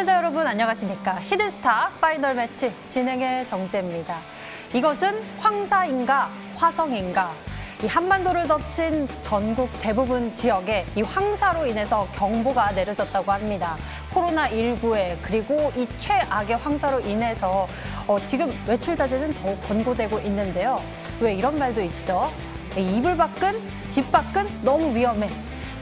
시청자 여러분 안녕하십니까. 히든스타 파이널 매치 진행의 정재입니다. 이것은 황사인가 화성인가. 이 한반도를 덮친 전국 대부분 지역에 이 황사로 인해서 경보가 내려졌다고 합니다. 코로나19에 그리고 이 최악의 황사로 인해서 지금 외출 자제는 더욱 권고되고 있는데요. 왜 이런 말도 있죠? 이불 밖은 집 밖은 너무 위험해.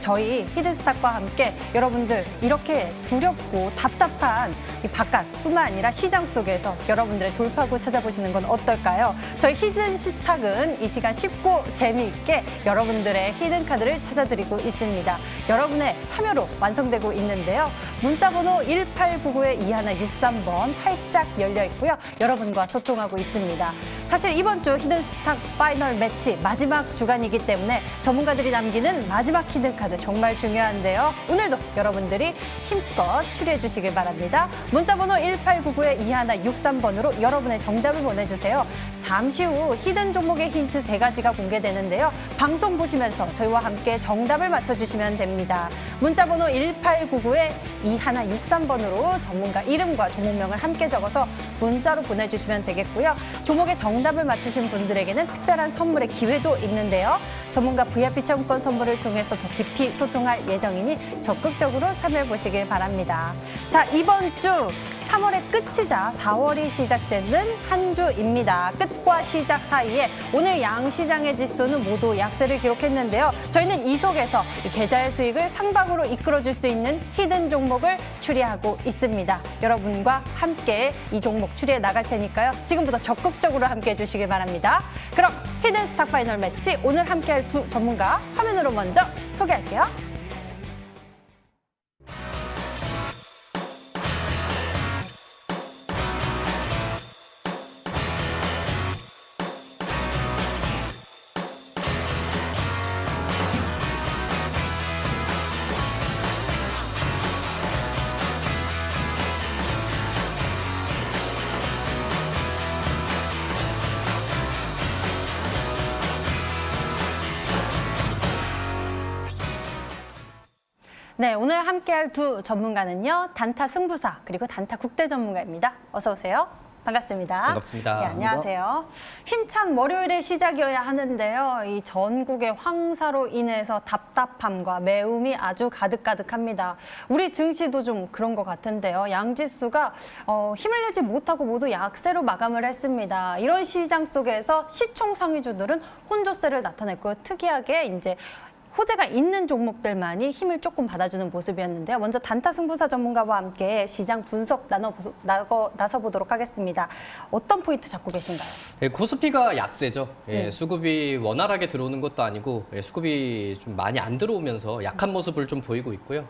저희 히든스탁과 함께 여러분들 이렇게 두렵고 답답한 이 바깥뿐만 아니라 시장 속에서 여러분들의 돌파구 찾아보시는 건 어떨까요? 저희 히든스탁은 이 시간 쉽고 재미있게 여러분들의 히든카드를 찾아드리고 있습니다. 여러분의 참여로 완성되고 있는데요. 문자번호 1899-2163번 활짝 열려 있고요. 여러분과 소통하고 있습니다. 사실 이번 주 히든스탁 파이널 매치 마지막 주간이기 때문에 전문가들이 남기는 마지막 히든카드 정말 중요한데요. 오늘도 여러분들이 힘껏 추리해 주시길 바랍니다. 문자번호 1899-2163번으로 여러분의 정답을 보내주세요. 잠시 후 히든 종목의 힌트 3가지가 공개되는데요. 방송 보시면서 저희와 함께 정답을 맞춰주시면 됩니다. 문자번호 1899-2163번으로 전문가 이름과 종목명을 함께 적어서 문자로 보내주시면 되겠고요. 종목의 정답을 맞추신 분들에게는 특별한 선물의 기회도 있는데요. 전문가 VIP 체험권 선물을 통해서 더 깊이 소통할 예정이니 적극적으로 참여해 보시길 바랍니다. 자, 이번 주 3월의 끝이자 4월이 시작되는 한 주입니다. 끝과 시작 사이에 오늘 양시장의 지수는 모두 약세를 기록했는데요. 저희는 이 속에서 계좌의 수익을 상방으로 이끌어줄 수 있는 히든 종목을 추리하고 있습니다. 여러분과 함께 이 종목 추리해 나갈 테니까요. 지금부터 적극적으로 함께해 주시길 바랍니다. 그럼 히든 스탁 파이널 매치 오늘 함께할 두 전문가 화면으로 먼저 소개할게요. 네, 오늘 함께할 두 전문가는요. 단타 승부사 그리고 단타 국대 전문가입니다. 어서 오세요. 반갑습니다. 반갑습니다. 네, 안녕하세요. 힘찬 월요일의 시작이어야 하는데요. 이 전국의 황사로 인해서 답답함과 매움이 아주 가득가득합니다. 우리 증시도 좀 그런 것 같은데요. 양지수가 힘을 내지 못하고 모두 약세로 마감을 했습니다. 이런 시장 속에서 시총 상위주들은 혼조세를 나타냈고요. 특이하게 이제 호재가 있는 종목들만이 힘을 조금 받아주는 모습이었는데요. 먼저 단타 승부사 전문가와 함께 시장 분석 나서보도록 하겠습니다. 어떤 포인트 잡고 계신가요? 네, 코스피가 약세죠. 수급이 원활하게 들어오는 것도 아니고 수급이 좀 많이 안 들어오면서 약한 모습을 좀 보이고 있고요.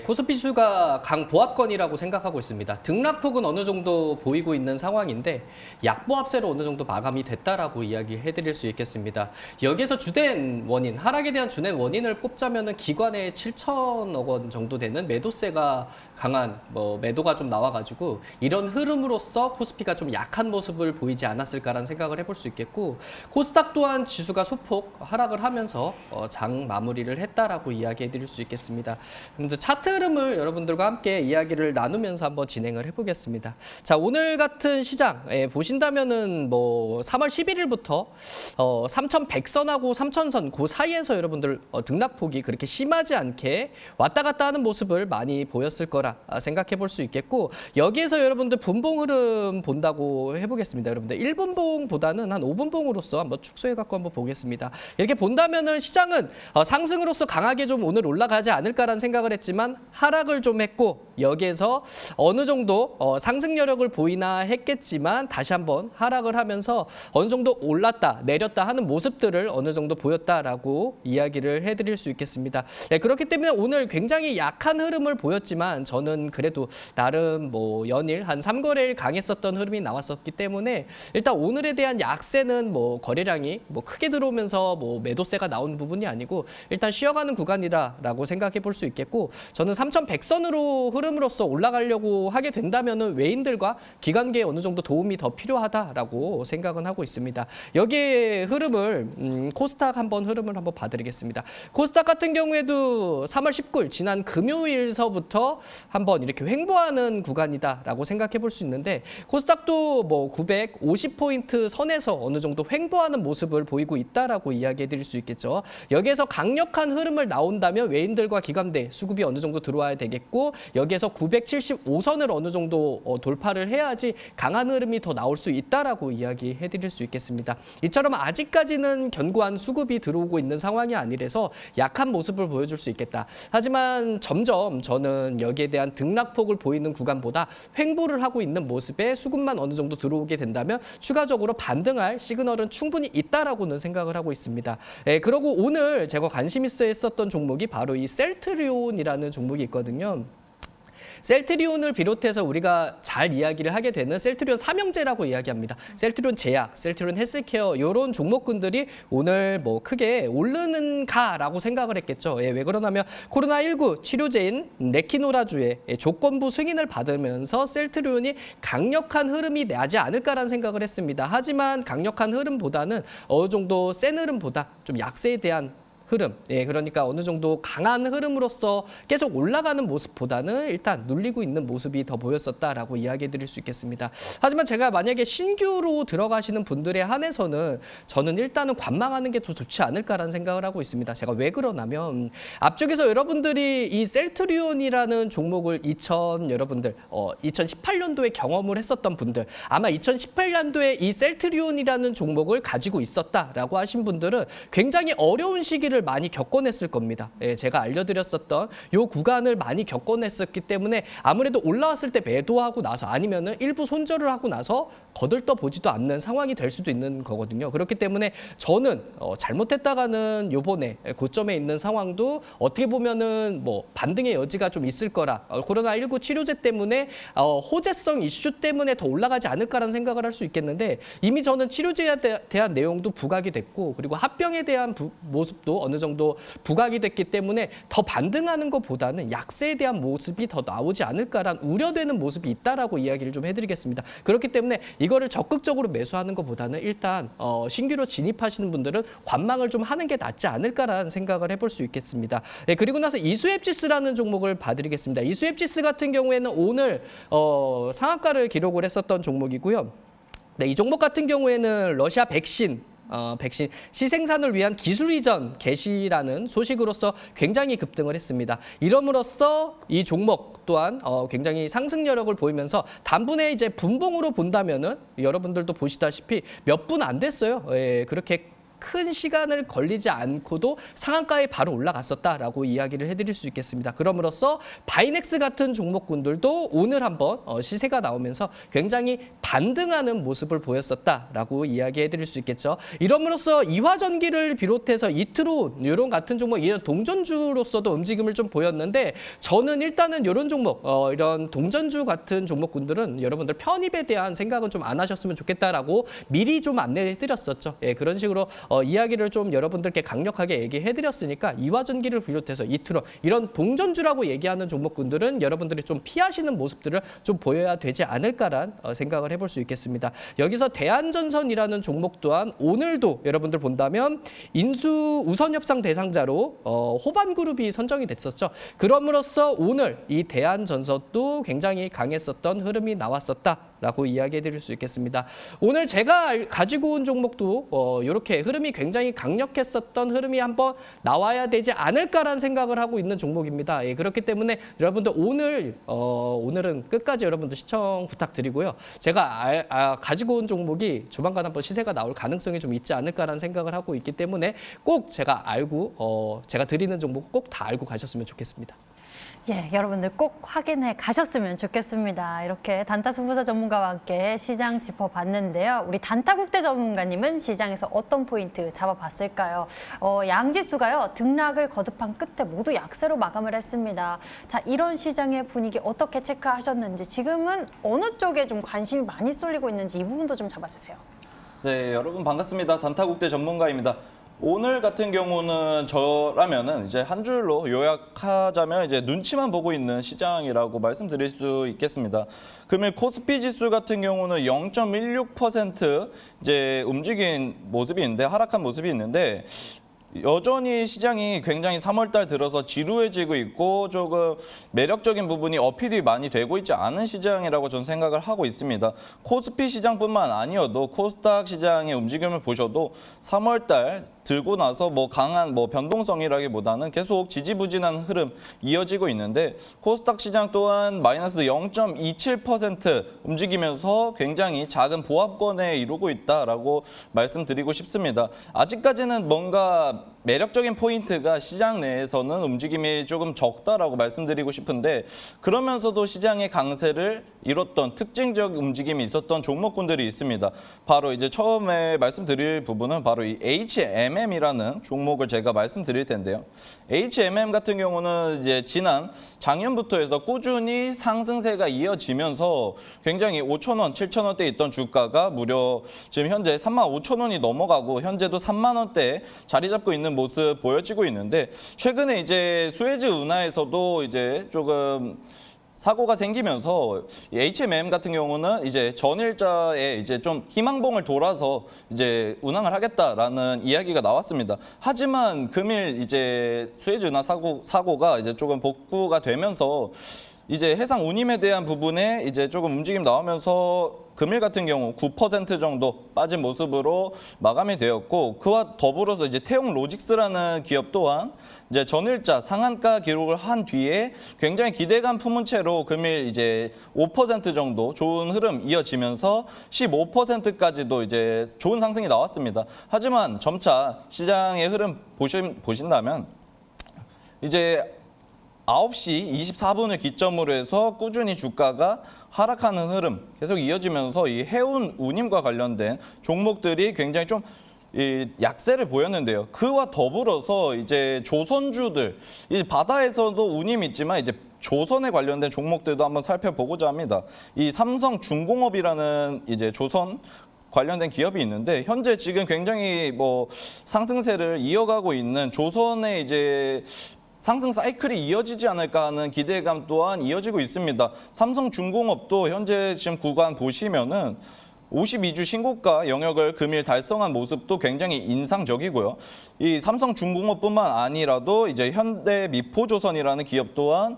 코스피 지수가 강보합권이라고 생각하고 있습니다. 등락폭은 어느 정도 보이고 있는 상황인데 약보합세로 어느 정도 마감이 됐다라고 이야기해드릴 수 있겠습니다. 여기에서 주된 원인, 하락에 대한 주된 원인을 뽑자면은 기관의 7천억 원 정도 되는 매도세가 강한 매도가 좀 나와가지고 이런 흐름으로써 코스피가 좀 약한 모습을 보이지 않았을까라는 생각을 해볼 수 있겠고, 코스닥 또한 지수가 소폭 하락을 하면서 장 마무리를 했다라고 이야기해드릴 수 있겠습니다. 그런데 차트 흐름을 여러분들과 함께 이야기를 나누면서 한번 진행을 해보겠습니다. 자, 오늘 같은 시장 보신다면은 3월 11일부터 3,100선하고 3,000선 그 사이에서 여러분들 등락폭이 그렇게 심하지 않게 왔다 갔다 하는 모습을 많이 보였을 거라 생각해 볼 수 있겠고, 여기에서 여러분들 분봉 흐름 본다고 해보겠습니다. 여러분들 1분봉보다는 한 5분봉으로서 한번 축소해 갖고 한번 보겠습니다. 이렇게 본다면은 시장은 상승으로서 강하게 좀 오늘 올라가지 않을까라는 생각을 했지만 하락을 좀 했고, 여기에서 어느 정도 상승 여력을 보이나 했겠지만 다시 한번 하락을 하면서 어느 정도 올랐다 내렸다 하는 모습들을 어느 정도 보였다라고 이야기를 해드릴 수 있겠습니다. 네, 그렇기 때문에 오늘 굉장히 약한 흐름을 보였지만 저는 그래도 나름 연일 한 3거래일 강했었던 흐름이 나왔었기 때문에 일단 오늘에 대한 약세는 거래량이 크게 들어오면서 매도세가 나온 부분이 아니고 일단 쉬어가는 구간이다라고 생각해 볼 수 있겠고, 저는 3,100선으로 흐름 흐름으로서 올라가려고 하게 된다면은 외인들과 기관계에 어느 정도 도움이 더 필요하다라고 생각은 하고 있습니다. 여기에 흐름을 코스닥 흐름을 한번 봐드리겠습니다. 코스닥 같은 경우에도 3월 19일 지난 금요일서부터 한번 이렇게 횡보하는 구간이다라고 생각해 볼 수 있는데 코스닥도 뭐 950포인트 선에서 어느 정도 횡보하는 모습을 보이고 있다라고 이야기해 드릴 수 있겠죠. 여기에서 강력한 흐름을 나온다면 외인들과 기관대 수급이 어느 정도 들어와야 되겠고 여기에서 975선을 어느 정도 돌파를 해야지 강한 흐름이 더 나올 수 있다라고 이야기해 드릴 수 있겠습니다. 이처럼 아직까지는 견고한 수급이 들어오고 있는 상황이 아니라서 약한 모습을 보여줄 수 있겠다. 하지만 점점 저는 여기에 대한 등락폭을 보이는 구간보다 횡보를 하고 있는 모습에 수급만 어느 정도 들어오게 된다면 추가적으로 반등할 시그널은 충분히 있다라고는 생각을 하고 있습니다. 그리고 오늘 제가 관심 있어 했었던 종목이 바로 이 셀트리온이라는 종목이 있거든요. 셀트리온을 비롯해서 우리가 잘 이야기를 하게 되는 셀트리온 삼형제라고 이야기합니다. 셀트리온 제약, 셀트리온 헬스케어 이런 종목군들이 오늘 뭐 크게 오르는가라고 생각을 했겠죠. 왜 그러냐면 코로나19 치료제인 레키노라주의 조건부 승인을 받으면서 셀트리온이 강력한 흐름이 나지 않을까라는 생각을 했습니다. 하지만 강력한 흐름보다는 어느 정도 센 흐름보다 좀 약세에 대한 흐름, 그러니까 어느 정도 강한 흐름으로서 계속 올라가는 모습보다는 일단 눌리고 있는 모습이 더 보였었다라고 이야기해 드릴 수 있겠습니다. 하지만 제가 만약에 신규로 들어가시는 분들에 한해서는 저는 일단은 관망하는 게 더 좋지 않을까라는 생각을 하고 있습니다. 제가 왜 그러냐면 앞쪽에서 여러분들이 이 셀트리온이라는 종목을 2018년도에 경험을 했었던 분들, 아마 2018년도에 이 셀트리온이라는 종목을 가지고 있었다라고 하신 분들은 굉장히 어려운 시기를 많이 겪어냈을 겁니다. 제가 알려드렸었던 이 구간을 많이 겪어냈었기 때문에 아무래도 올라왔을 때 매도하고 나서 아니면은 일부 손절을 하고 나서 거들떠 보지도 않는 상황이 될 수도 있는 거거든요. 그렇기 때문에 저는 잘못했다가는 요번에 고점에 있는 상황도 어떻게 보면은 뭐 반등의 여지가 좀 있을 거라 코로나19 치료제 때문에 호재성 이슈 때문에 더 올라가지 않을까라는 생각을 할 수 있겠는데 이미 저는 치료제에 대한 내용도 부각이 됐고 그리고 합병에 대한 모습도 어느 정도 부각이 됐기 때문에 더 반등하는 것보다는 약세에 대한 모습이 더 나오지 않을까라는 우려되는 모습이 있다라고 이야기를 좀 해드리겠습니다. 그렇기 때문에 이거를 적극적으로 매수하는 것보다는 일단 신규로 진입하시는 분들은 관망을 좀 하는 게 낫지 않을까라는 생각을 해볼 수 있겠습니다. 그리고 나서 이수앱지스라는 종목을 봐드리겠습니다. 이수앱지스 같은 경우에는 오늘 상한가를 기록을 했었던 종목이고요. 이 종목 같은 경우에는 러시아 백신 시생산을 위한 기술 이전 개시라는 소식으로서 굉장히 급등을 했습니다. 이럼으로써 이 종목 또한 굉장히 상승 여력을 보이면서 단분의 이제 분봉으로 본다면은 여러분들도 보시다시피 몇 분 안 됐어요. 그렇게 큰 시간을 걸리지 않고도 상한가에 바로 올라갔었다라고 이야기를 해드릴 수 있겠습니다. 그럼으로써 바이넥스 같은 종목군들도 오늘 한번 시세가 나오면서 굉장히 반등하는 모습을 보였었다라고 이야기해드릴 수 있겠죠. 이럼으로써 이화전기를 비롯해서 이트론 이런 같은 종목, 이런 동전주로서도 움직임을 좀 보였는데 저는 일단은 이런 종목, 이런 동전주 같은 종목군들은 여러분들 편입에 대한 생각은 좀 안 하셨으면 좋겠다라고 미리 좀 안내해드렸었죠. 그런 식으로 이야기를 좀 여러분들께 강력하게 얘기해드렸으니까 이화전기를 비롯해서 이트론 이런 동전주라고 얘기하는 종목군들은 여러분들이 좀 피하시는 모습들을 좀 보여야 되지 않을까란 생각을 해볼 수 있겠습니다. 여기서 대한전선이라는 종목 또한 오늘도 여러분들 본다면 인수 우선협상 대상자로 호반그룹이 선정이 됐었죠. 그럼으로써 오늘 이 대한전선도 굉장히 강했었던 흐름이 나왔었다라고 이야기해드릴 수 있겠습니다. 오늘 제가 가지고 온 종목도 이렇게 흐름이 굉장히 강력했었던 흐름이 한번 나와야 되지 않을까라는 생각을 하고 있는 종목입니다. 그렇기 때문에 여러분들 오늘은 끝까지 여러분들 시청 부탁드리고요. 제가 가지고 온 종목이 조만간 한번 시세가 나올 가능성이 좀 있지 않을까라는 생각을 하고 있기 때문에 꼭 제가 드리는 종목 꼭 다 알고 가셨으면 좋겠습니다. 여러분들 꼭 확인해 가셨으면 좋겠습니다. 이렇게 단타승부사 전문가와 함께 시장 짚어봤는데요. 우리 단타국대 전문가님은 시장에서 어떤 포인트 잡아봤을까요? 양지수가요, 등락을 거듭한 끝에 모두 약세로 마감을 했습니다. 자, 이런 시장의 분위기 어떻게 체크하셨는지, 지금은 어느 쪽에 좀 관심이 많이 쏠리고 있는지 이 부분도 좀 잡아주세요. 네, 여러분 반갑습니다. 단타국대 전문가입니다. 오늘 같은 경우는 저라면은 이제 한 줄로 요약하자면 이제 눈치만 보고 있는 시장이라고 말씀드릴 수 있겠습니다. 금일 코스피 지수 같은 경우는 0.16% 이제 움직인 모습이 있는데 하락한 모습이 있는데 여전히 시장이 굉장히 3월달 들어서 지루해지고 있고 조금 매력적인 부분이 어필이 많이 되고 있지 않은 시장이라고 저는 생각을 하고 있습니다. 코스피 시장뿐만 아니어도 코스닥 시장의 움직임을 보셔도 3월달 들고 나서 뭐 강한 변동성이라기보다는 계속 지지부진한 흐름 이어지고 있는데 코스닥 시장 또한 마이너스 0.27% 움직이면서 굉장히 작은 보합권에 이루고 있다라고 말씀드리고 싶습니다. 아직까지는 뭔가 매력적인 포인트가 시장 내에서는 움직임이 조금 적다라고 말씀드리고 싶은데 그러면서도 시장의 강세를 이뤘던 특징적 움직임이 있었던 종목군들이 있습니다. 바로 이제 처음에 말씀드릴 부분은 바로 이 HMM이라는 종목을 제가 말씀드릴 텐데요. HMM 같은 경우는 이제 지난 작년부터 해서 꾸준히 상승세가 이어지면서 굉장히 5,000원, 7,000원대에 있던 주가가 무려 지금 현재 35,000원이 넘어가고 현재도 3만 원대에 자리 잡고 있는 모습 보여지고 있는데 최근에 이제 수에즈 운하에서도 이제 조금 사고가 생기면서 이 HMM 같은 경우는 이제 전일자에 이제 좀 희망봉을 돌아서 이제 운항을 하겠다라는 이야기가 나왔습니다. 하지만 금일 이제 수에즈 운하 사고가 이제 조금 복구가 되면서 이제 해상 운임에 대한 부분에 이제 조금 움직임 나오면서 금일 같은 경우 9% 정도 빠진 모습으로 마감이 되었고 그와 더불어서 이제 태용 로직스라는 기업 또한 이제 전일자 상한가 기록을 한 뒤에 굉장히 기대감 품은 채로 금일 이제 5% 정도 좋은 흐름 이어지면서 15%까지도 이제 좋은 상승이 나왔습니다. 하지만 점차 시장의 흐름 보신다면 이제 9시 24분을 기점으로 해서 꾸준히 주가가 하락하는 흐름 계속 이어지면서 이 해운 운임과 관련된 종목들이 굉장히 좀 약세를 보였는데요. 그와 더불어서 이제 조선주들, 이 바다에서도 운임이 있지만 이제 조선에 관련된 종목들도 한번 살펴보고자 합니다. 이 삼성중공업이라는 이제 조선 관련된 기업이 있는데 현재 지금 굉장히 상승세를 이어가고 있는 조선의 이제 상승 사이클이 이어지지 않을까 하는 기대감 또한 이어지고 있습니다. 삼성중공업도 현재 지금 구간 보시면은 52주 신고가 영역을 금일 달성한 모습도 굉장히 인상적이고요. 이 삼성중공업뿐만 아니라도 이제 현대미포조선이라는 기업 또한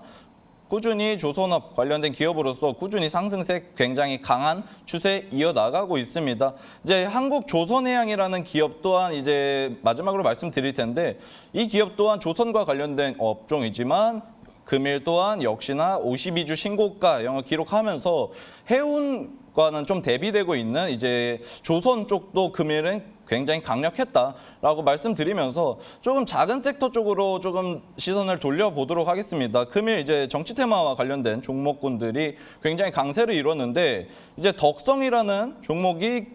꾸준히 조선업 관련된 기업으로서 꾸준히 상승세 굉장히 강한 추세 이어나가고 있습니다. 이제 한국조선해양이라는 기업 또한 이제 마지막으로 말씀드릴 텐데 이 기업 또한 조선과 관련된 업종이지만 금일 또한 역시나 52주 신고가 영역 기록하면서 해운과는 좀 대비되고 있는 이제 조선 쪽도 금일은 굉장히 강력했다라고 말씀드리면서 조금 작은 섹터 쪽으로 조금 시선을 돌려보도록 하겠습니다. 금일 이제 정치 테마와 관련된 종목군들이 굉장히 강세를 이뤘는데 이제 덕성이라는 종목이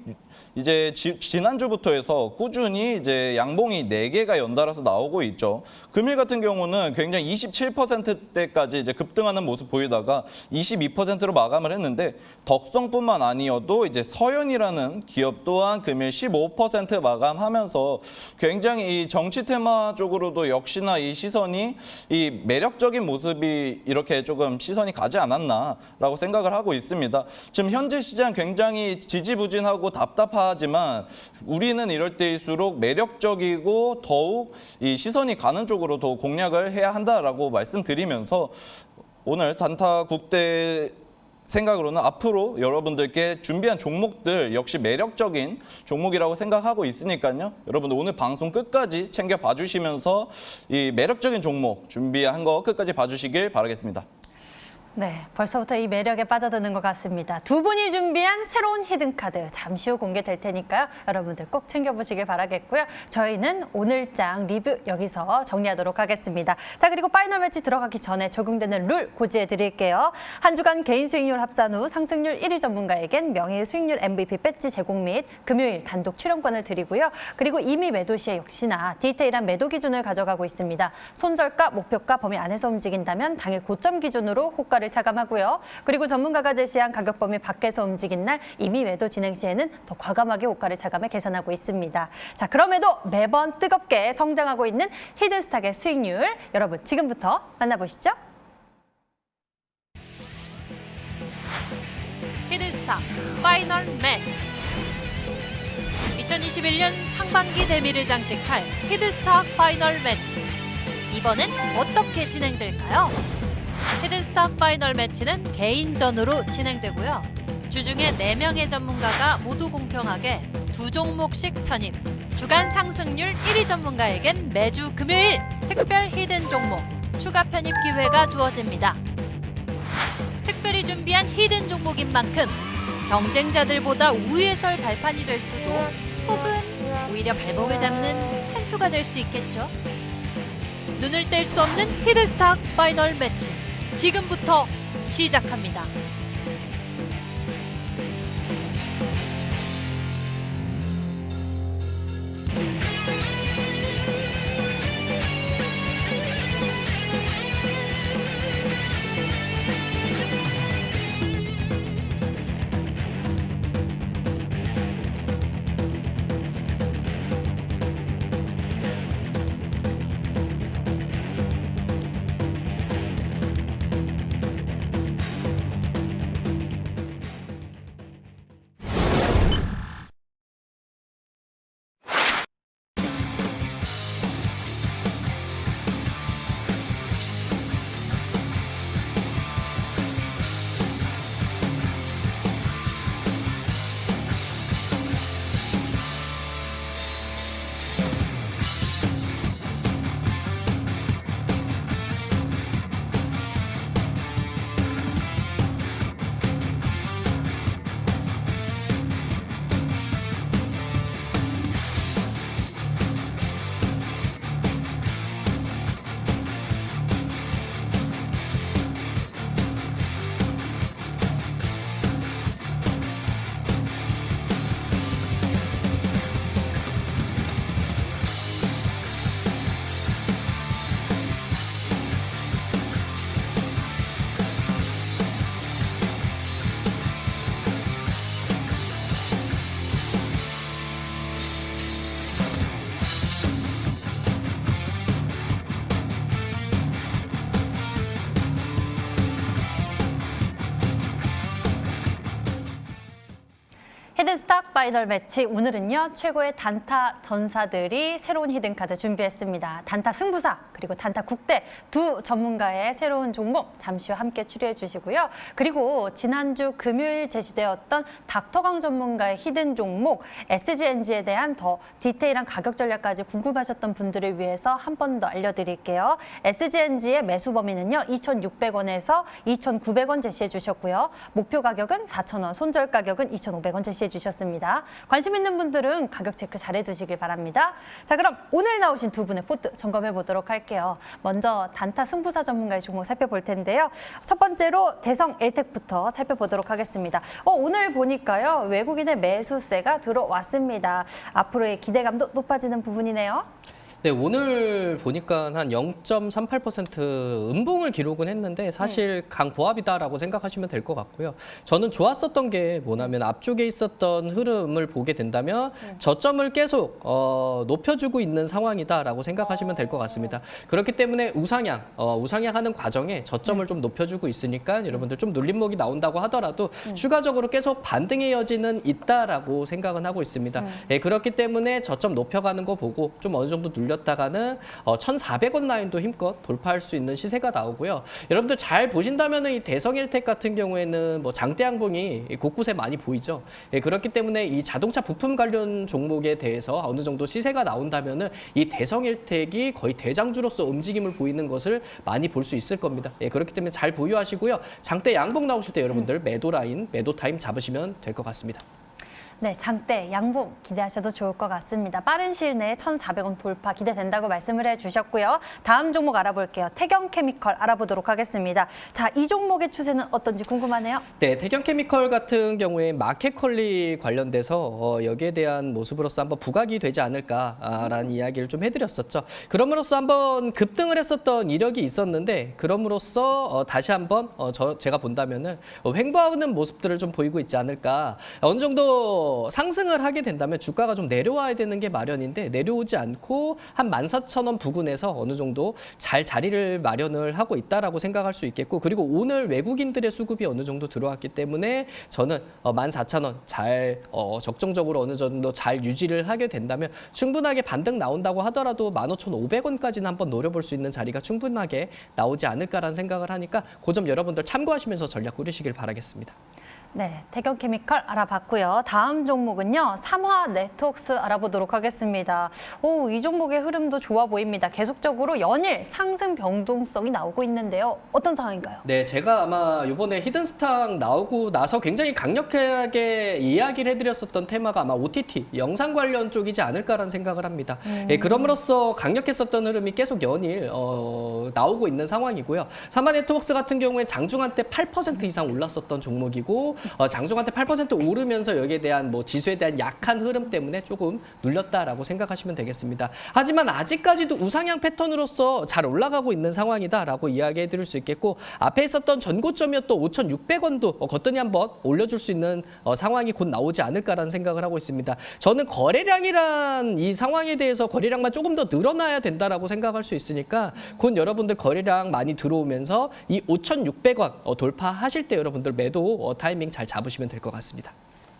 이제 지난주부터 해서 꾸준히 이제 양봉이 4개가 연달아서 나오고 있죠. 금일 같은 경우는 굉장히 27%대까지 이제 급등하는 모습 보이다가 22%로 마감을 했는데 덕성뿐만 아니어도 이제 서현이라는 기업 또한 금일 15% 마감하면서 굉장히 이 정치 테마 쪽으로도 역시나 이 시선이 이 매력적인 모습이 이렇게 조금 시선이 가지 않았나라고 생각을 하고 있습니다. 지금 현재 시장 굉장히 지지부진하고 답답하지만 우리는 이럴 때일수록 매력적이고 더욱 이 시선이 가는 쪽으로 더 공략을 해야 한다라고 말씀드리면서 오늘 단타 국대 생각으로는 앞으로 여러분들께 준비한 종목들 역시 매력적인 종목이라고 생각하고 있으니까요. 여러분들 오늘 방송 끝까지 챙겨 봐주시면서 이 매력적인 종목 준비한 거 끝까지 봐주시길 바라겠습니다. 네, 벌써부터 이 매력에 빠져드는 것 같습니다. 두 분이 준비한 새로운 히든카드 잠시 후 공개될 테니까요. 여러분들 꼭 챙겨보시길 바라겠고요. 저희는 오늘장 리뷰 여기서 정리하도록 하겠습니다. 자, 그리고 파이널 매치 들어가기 전에 적용되는 룰 고지해 드릴게요. 한 주간 개인 수익률 합산 후 상승률 1위 전문가에겐 명예 수익률 MVP 배지 제공 및 금요일 단독 출연권을 드리고요. 그리고 이미 매도 시에 역시나 디테일한 매도 기준을 가져가고 있습니다. 손절가, 목표가 범위 안에서 움직인다면 당일 고점 기준으로 호가를 효과를 차감하고요. 그리고 전문가가 제시한 가격 범위 밖에서 움직인 날 이미 매도 진행 시에는 더 과감하게 호가를 차감해 계산하고 있습니다. 자, 그럼에도 매번 뜨겁게 성장하고 있는 히든스탁의 수익률 여러분 지금부터 만나보시죠. 히든스탁 파이널 매치 2021년 상반기 대미를 장식할 히든스탁 파이널 매치 이번엔 어떻게 진행될까요? 히든스탁 파이널 매치는 개인전으로 진행되고요. 주중에 4명의 전문가가 모두 공평하게 2종목씩 편입 주간 상승률 1위 전문가에겐 매주 금요일 특별 히든 종목 추가 편입 기회가 주어집니다. 특별히 준비한 히든 종목인 만큼 경쟁자들보다 우위에 설 발판이 될 수도 혹은 오히려 발목을 잡는 한 수가 될 수 있겠죠. 눈을 뗄 수 없는 히든스탁 파이널 매치 지금부터 시작합니다. 히든스탁 파이널 매치 오늘은요 최고의 단타 전사들이 새로운 히든카드 준비했습니다. 단타 승부사 그리고 단타 국대 두 전문가의 새로운 종목 잠시 후 함께 추리해 주시고요. 그리고 지난주 금요일 제시되었던 닥터강 전문가의 히든 종목 SGNG에 대한 더 디테일한 가격 전략까지 궁금하셨던 분들을 위해서 한 번 더 알려드릴게요. SGNG의 매수 범위는요 2,600원에서 2,900원 제시해 주셨고요. 목표 가격은 4,000원, 손절 가격은 2,500원 제시해 주셨습니다. 관심 있는 분들은 가격 체크 잘해 두시길 바랍니다. 자, 그럼 오늘 나오신 두 분의 포트 점검해 보도록 할게요. 먼저 단타 승부사 전문가의 종목 살펴볼 텐데요. 첫 번째로 대성 엘텍부터 살펴보도록 하겠습니다. 오늘 보니까요 외국인의 매수세가 들어왔습니다. 앞으로의 기대감도 높아지는 부분이네요. 네, 오늘 보니까 한 0.38% 음봉을 기록은 했는데 사실 강보합이다라고 생각하시면 될 것 같고요. 저는 좋았었던 게 뭐냐면 앞쪽에 있었던 흐름을 보게 된다면 저점을 계속 높여주고 있는 상황이다라고 생각하시면 될 것 같습니다. 그렇기 때문에 우상향하는 과정에 저점을 좀 높여주고 있으니까 여러분들 좀 눌림목이 나온다고 하더라도 추가적으로 계속 반등의 여지는 있다라고 생각은 하고 있습니다. 네, 그렇기 때문에 저점 높여가는 거 보고 좀 어느 정도 눌렸다가는 1,400원 라인도 힘껏 돌파할 수 있는 시세가 나오고요. 여러분들 잘 보신다면 이 대성일텍 같은 경우에는 뭐 장대 양봉이 곳곳에 많이 보이죠. 예, 그렇기 때문에 이 자동차 부품 관련 종목에 대해서 어느 정도 시세가 나온다면은 이 대성일텍이 거의 대장주로서 움직임을 보이는 것을 많이 볼 수 있을 겁니다. 예, 그렇기 때문에 잘 보유하시고요. 장대 양봉 나오실 때 여러분들 매도 라인, 매도 타임 잡으시면 될 것 같습니다. 네, 장대, 양봉 기대하셔도 좋을 것 같습니다. 빠른 시일 내에 1,400원 돌파 기대된다고 말씀을 해주셨고요. 다음 종목 알아볼게요. 태경케미컬 알아보도록 하겠습니다. 자, 이 종목의 추세는 어떤지 궁금하네요. 네, 태경케미컬 같은 경우에 마켓컬리 관련돼서 여기에 대한 모습으로서 한번 부각이 되지 않을까라는 이야기를 좀 해드렸었죠. 그럼으로써 한번 급등을 했었던 이력이 있었는데 그럼으로써 다시 한번 제가 본다면은 횡보하는 모습들을 좀 보이고 있지 않을까. 어느 정도 상승을 하게 된다면 주가가 좀 내려와야 되는 게 마련인데 내려오지 않고 한 14,000원 부근에서 어느 정도 잘 자리를 마련을 하고 있다라고 생각할 수 있겠고 그리고 오늘 외국인들의 수급이 어느 정도 들어왔기 때문에 저는 14,000원 잘 적정적으로 어느 정도 잘 유지를 하게 된다면 충분하게 반등 나온다고 하더라도 15,500원까지는 한번 노려볼 수 있는 자리가 충분하게 나오지 않을까라는 생각을 하니까 그 점 여러분들 참고하시면서 전략 꾸리시길 바라겠습니다. 네, 태경케미컬 알아봤고요. 다음 종목은요. 삼화네트워크스 알아보도록 하겠습니다. 오, 이 종목의 흐름도 좋아 보입니다. 계속적으로 연일 상승 변동성이 나오고 있는데요. 어떤 상황인가요? 네, 제가 아마 이번에 히든스탁 나오고 나서 굉장히 강력하게 이야기를 해드렸었던 테마가 아마 OTT, 영상 관련 쪽이지 않을까라는 생각을 합니다. 예, 그럼으로써 강력했었던 흐름이 계속 연일 나오고 있는 상황이고요. 삼화네트워크스 같은 경우에 장중한 때 8% 이상 올랐었던 종목이고 장중한 때 8% 오르면서 여기에 대한 지수에 대한 약한 흐름 때문에 조금 눌렸다라고 생각하시면 되겠습니다. 하지만 아직까지도 우상향 패턴으로서 잘 올라가고 있는 상황이다라고 이야기해 드릴 수 있겠고 앞에 있었던 전고점이었던 5,600원도 거뜬히 한번 올려줄 수 있는 상황이 곧 나오지 않을까라는 생각을 하고 있습니다. 저는 거래량이란 이 상황에 대해서 거래량만 조금 더 늘어나야 된다라고 생각할 수 있으니까 곧 여러분들 거래량 많이 들어오면서 이 5,600원 돌파하실 때 여러분들 매도 타이밍 잘 잡으시면 될 것 같습니다.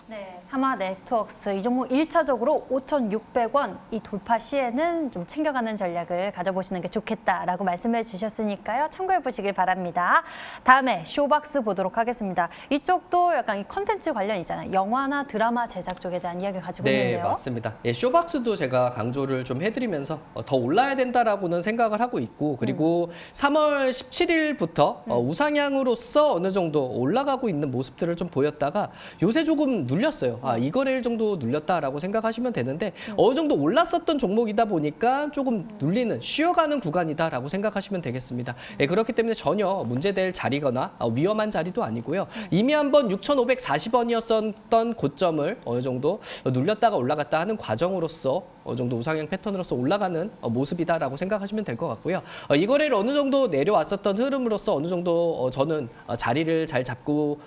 네, 삼화네트워크스 이 종목 1차적으로 5,600원 이 돌파 시에는 좀 챙겨가는 전략을 가져보시는 게 좋겠다라고 말씀해 주셨으니까요. 참고해 보시길 바랍니다. 다음에 쇼박스 보도록 하겠습니다. 이쪽도 약간 이 컨텐츠 관련이잖아요. 영화나 드라마 제작 쪽에 대한 이야기를 가지고 네, 있는데요. 맞습니다. 예, 쇼박스도 제가 강조를 좀 해드리면서 더 올라야 된다라고는 생각을 하고 있고 그리고 3월 17일부터 우상향으로서 어느 정도 올라가고 있는 모습들을 좀 보였다가 요새 조금 눌렸어요. 이 거래일 정도 눌렸다라고 생각하시면 되는데 어느 정도 올랐었던 종목이다 보니까 조금 눌리는 쉬어가는 구간이다라고 생각하시면 되겠습니다. 예, 그렇기 때문에 전혀 문제될 자리거나 위험한 자리도 아니고요. 이미 한번 6,540원이었던 고점을 어느 정도 눌렸다가 올라갔다 하는 과정으로서 어느 정도 우상향 패턴으로서 올라가는 모습이다라고 생각하시면 될 것 같고요. 이 거래를 어느 정도 내려왔었던 흐름으로서 어느 정도 저는 자리를 잘 잡고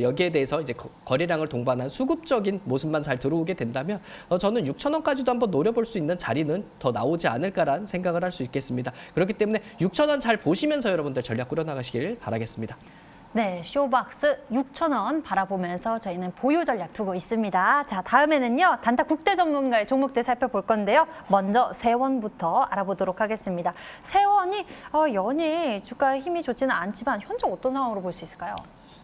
여기에 대해서 이제 거래량을 동반한 수급적인 모습만 잘 들어오게 된다면 저는 6,000원까지도 한번 노려볼 수 있는 자리는 더 나오지 않을까라는 생각을 할 수 있겠습니다. 그렇기 때문에 6,000원 잘 보시면서 여러분들 전략 꾸려나가시길 바라겠습니다. 네, 쇼박스 6,000원 바라보면서 저희는 보유 전략 두고 있습니다. 자, 다음에는요. 단타 국대 전문가의 종목들 살펴볼 건데요. 먼저 세원부터 알아보도록 하겠습니다. 세원이 연일 주가의 힘이 좋지는 않지만 현재 어떤 상황으로 볼 수 있을까요?